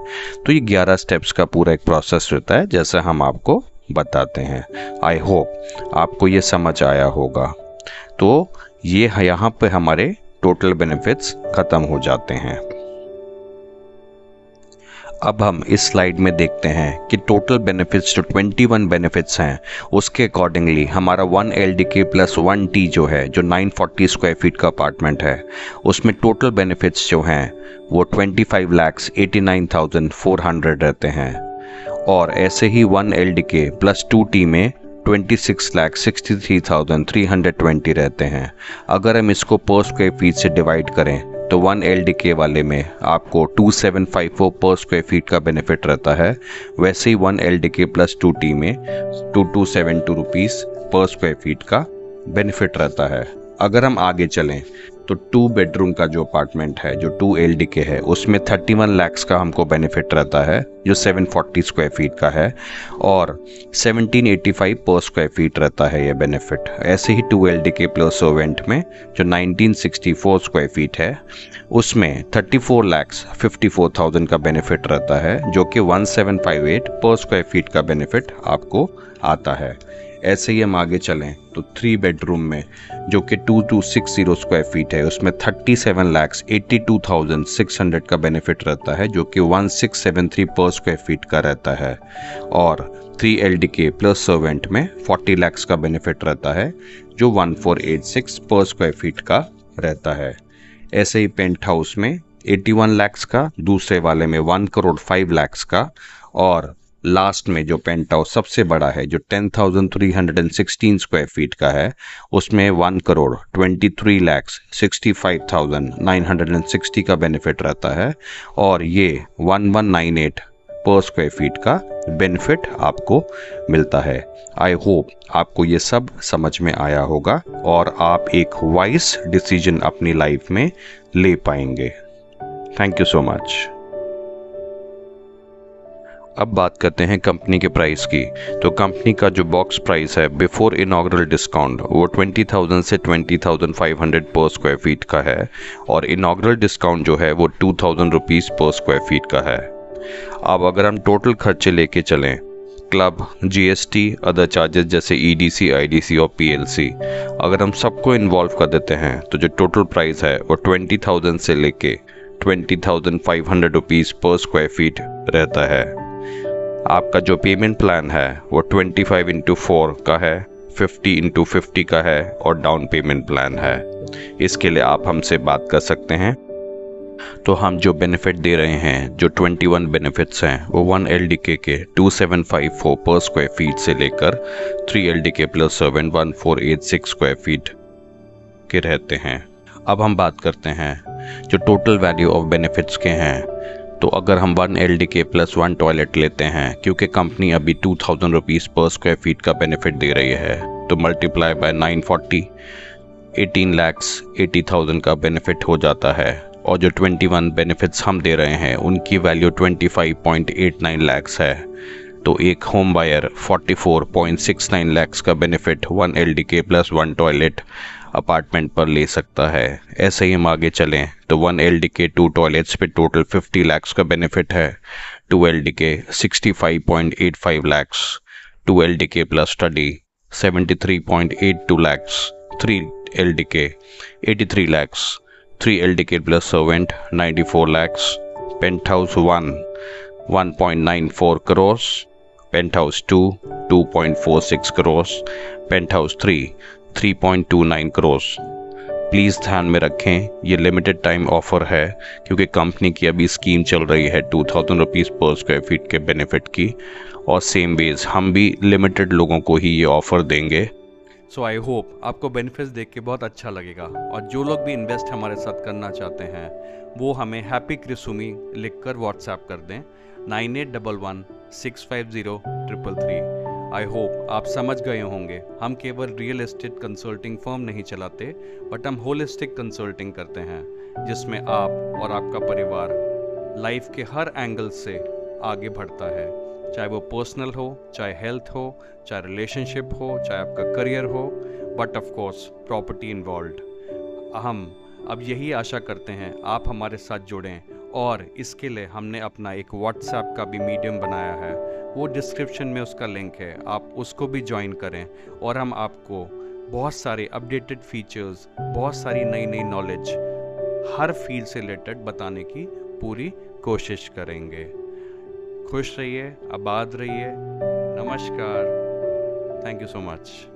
तो ये 11 स्टेप्स का पूरा एक प्रोसेस रहता है जैसा हम आपको बताते हैं। आई होप आपको ये समझ आया होगा। तो ये यहाँ पे हमारे टोटल बेनिफिट्स ख़त्म हो जाते हैं। अब हम इस स्लाइड में देखते हैं कि टोटल बेनिफिट्स जो 21 बेनिफिट्स हैं उसके अकॉर्डिंगली हमारा 1 LDK प्लस 1 T जो है, जो 940 स्क्वायर फीट का अपार्टमेंट है, उसमें टोटल बेनिफिट्स जो हैं वो 25,89,400 रहते हैं। और ऐसे ही 1 LDK प्लस 2 T में 26,63,320 रहते हैं। अगर हम इसको पर स्क्वायर फीट से डिवाइड करें तो 1 LDK वाले में आपको 2754 पर स्क्वायर फीट का बेनिफिट रहता है। वैसे ही 1 LDK प्लस 2 T में 2272 रुपीज़ पर स्क्वायर फीट का बेनिफिट रहता है। अगर हम आगे चलें तो 2 बेडरूम का जो अपार्टमेंट है जो 2 LDK है उसमें 31 लाख का हमको बेनिफिट रहता है जो 740 स्क्वायर फीट का है, और 1785 पर स्क्वायर फीट रहता है ये बेनिफिट। ऐसे ही 2 LDK प्लस सर्वेंट में जो 1964 स्क्वायर फीट है उसमें 34,54,000 का बेनिफिट रहता है जो कि 1758 पर स्क्वायर फीट का बेनिफिट आपको आता है। ऐसे ही हम आगे चलें तो 3 बेडरूम में जो कि 2260 स्क्वायर फीट है उसमें 37,82,600 का बेनिफिट रहता है जो कि 1673 पर स्क्वायर फीट का रहता है। और 3 LDK प्लस सर्वेंट में 40 लाख का बेनिफिट रहता है जो 1486 पर स्क्वायर फीट का रहता है। ऐसे ही पेंट हाउस में 81 लाख का, दूसरे वाले में 1,05,00,000 का, और लास्ट में जो पेंट हाउस सबसे बड़ा है, जो 10,316 स्क्वायर फीट का है, उसमें 1,23,65,960 का बेनिफिट रहता है और ये 1198 पर स्क्वायर फीट का बेनिफिट आपको मिलता है। आई होप आपको ये सब समझ में आया होगा और आप एक वाइज डिसीजन अपनी लाइफ में ले पाएंगे। Thank you so much. अब बात करते हैं कंपनी के प्राइस की। तो कंपनी का जो बॉक्स प्राइस है बिफोर इनॉग्रल डिस्काउंट वो 20,000 से 20,500 पर स्क्वायर फीट का है और इनॉग्रल डिस्काउंट जो है वो 2,000 रुपीज़ पर स्क्वायर फीट का है। अब अगर हम टोटल खर्चे लेके चलें, क्लब, जीएसटी, अदर चार्जेस जैसे ईडीसी, आईडीसी और पीएलसी, अगर हम सबको इन्वॉल्व कर देते हैं तो जो टोटल प्राइस है वो 20,000 से लेके 20,500 रुपीज़ पर स्क्वायर फीट रहता है। आपका जो पेमेंट प्लान है वो 25x4 का है, 50x50 का है और डाउन पेमेंट प्लान है। इसके लिए आप हमसे बात कर सकते हैं। तो हम जो बेनिफिट दे रहे हैं, जो 21 बेनिफिट्स हैं, वो 1 LDK के 2754 पर स्क्वायर फीट से लेकर 3 LDK प्लस 7 1486 स्क्वायर फीट के रहते हैं। अब हम बात करते हैं जो टोटल वैल्यू ऑफ बेनिफिट्स के हैं। तो अगर हम 1 LDK प्लस 1 टॉयलेट लेते हैं, क्योंकि कंपनी अभी 2,000 रुपीज़ पर स्क्वायर फीट का बेनिफिट दे रही है, तो मल्टीप्लाई बाय 940 18,80,000 का बेनिफिट हो जाता है। और जो 21 बेनिफिट्स हम दे रहे हैं उनकी वैल्यू 25.89 लाख्स है। तो एक होम बायर 44.69 लाख्स का benefit 1 LDK plus 1 toilet apartment पर ले सकता है। ऐसे ही हम आगे चलें तो 1 LDK 2 टॉयलेट्स पे टोटल 50 लाख्स का बेनिफिट है। 2 LDK 65.85 lakhs, 2 LDK plus study 73.82 lakhs, 3 LDK 83 lakhs, 3 LDK plus servant 94 lakhs, penthouse 1 1.94 crores, penthouse 2 2.46 crores, penthouse 3 3.29 crores। Please ध्यान में रखें ये लिमिटेड टाइम ऑफर है, क्योंकि कंपनी की अभी स्कीम चल रही है 2,000 रुपीज़ पर स्क्वायर फीट के बेनिफिट की, और सेम बेस हम भी लिमिटेड लोगों को ही ये ऑफ़र देंगे। सो आई होप आपको बेनिफिट्स देख के बहुत अच्छा लगेगा। और जो लोग भी इन्वेस्ट हमारे साथ करना चाहते हैं वो हमें हैप्पी क्रिसुमी लिख कर व्हाट्सएप कर दें 9811 650 333। आई होप आप समझ गए होंगे हम केवल रियल एस्टेट कंसल्टिंग फर्म नहीं चलाते, बट हम होलिस्टिक कंसल्टिंग करते हैं, जिसमें आप और आपका परिवार लाइफ के हर एंगल से आगे बढ़ता है, चाहे वो पर्सनल हो, चाहे हेल्थ हो, चाहे रिलेशनशिप हो, चाहे आपका करियर हो, but of course property involved. हम अब यही आशा करते हैं आप हमारे साथ जुड़ें, और इसके लिए हमने अपना एक व्हाट्सएप का भी मीडियम बनाया है, वो डिस्क्रिप्शन में उसका लिंक है, आप उसको भी ज्वाइन करें। और हम आपको बहुत सारे अपडेटेड फीचर्स, बहुत सारी नई नई नॉलेज हर फील्ड से रिलेटेड बताने की पूरी कोशिश करेंगे। खुश रहिए, आबाद रहिए। नमस्कार। Thank you so much.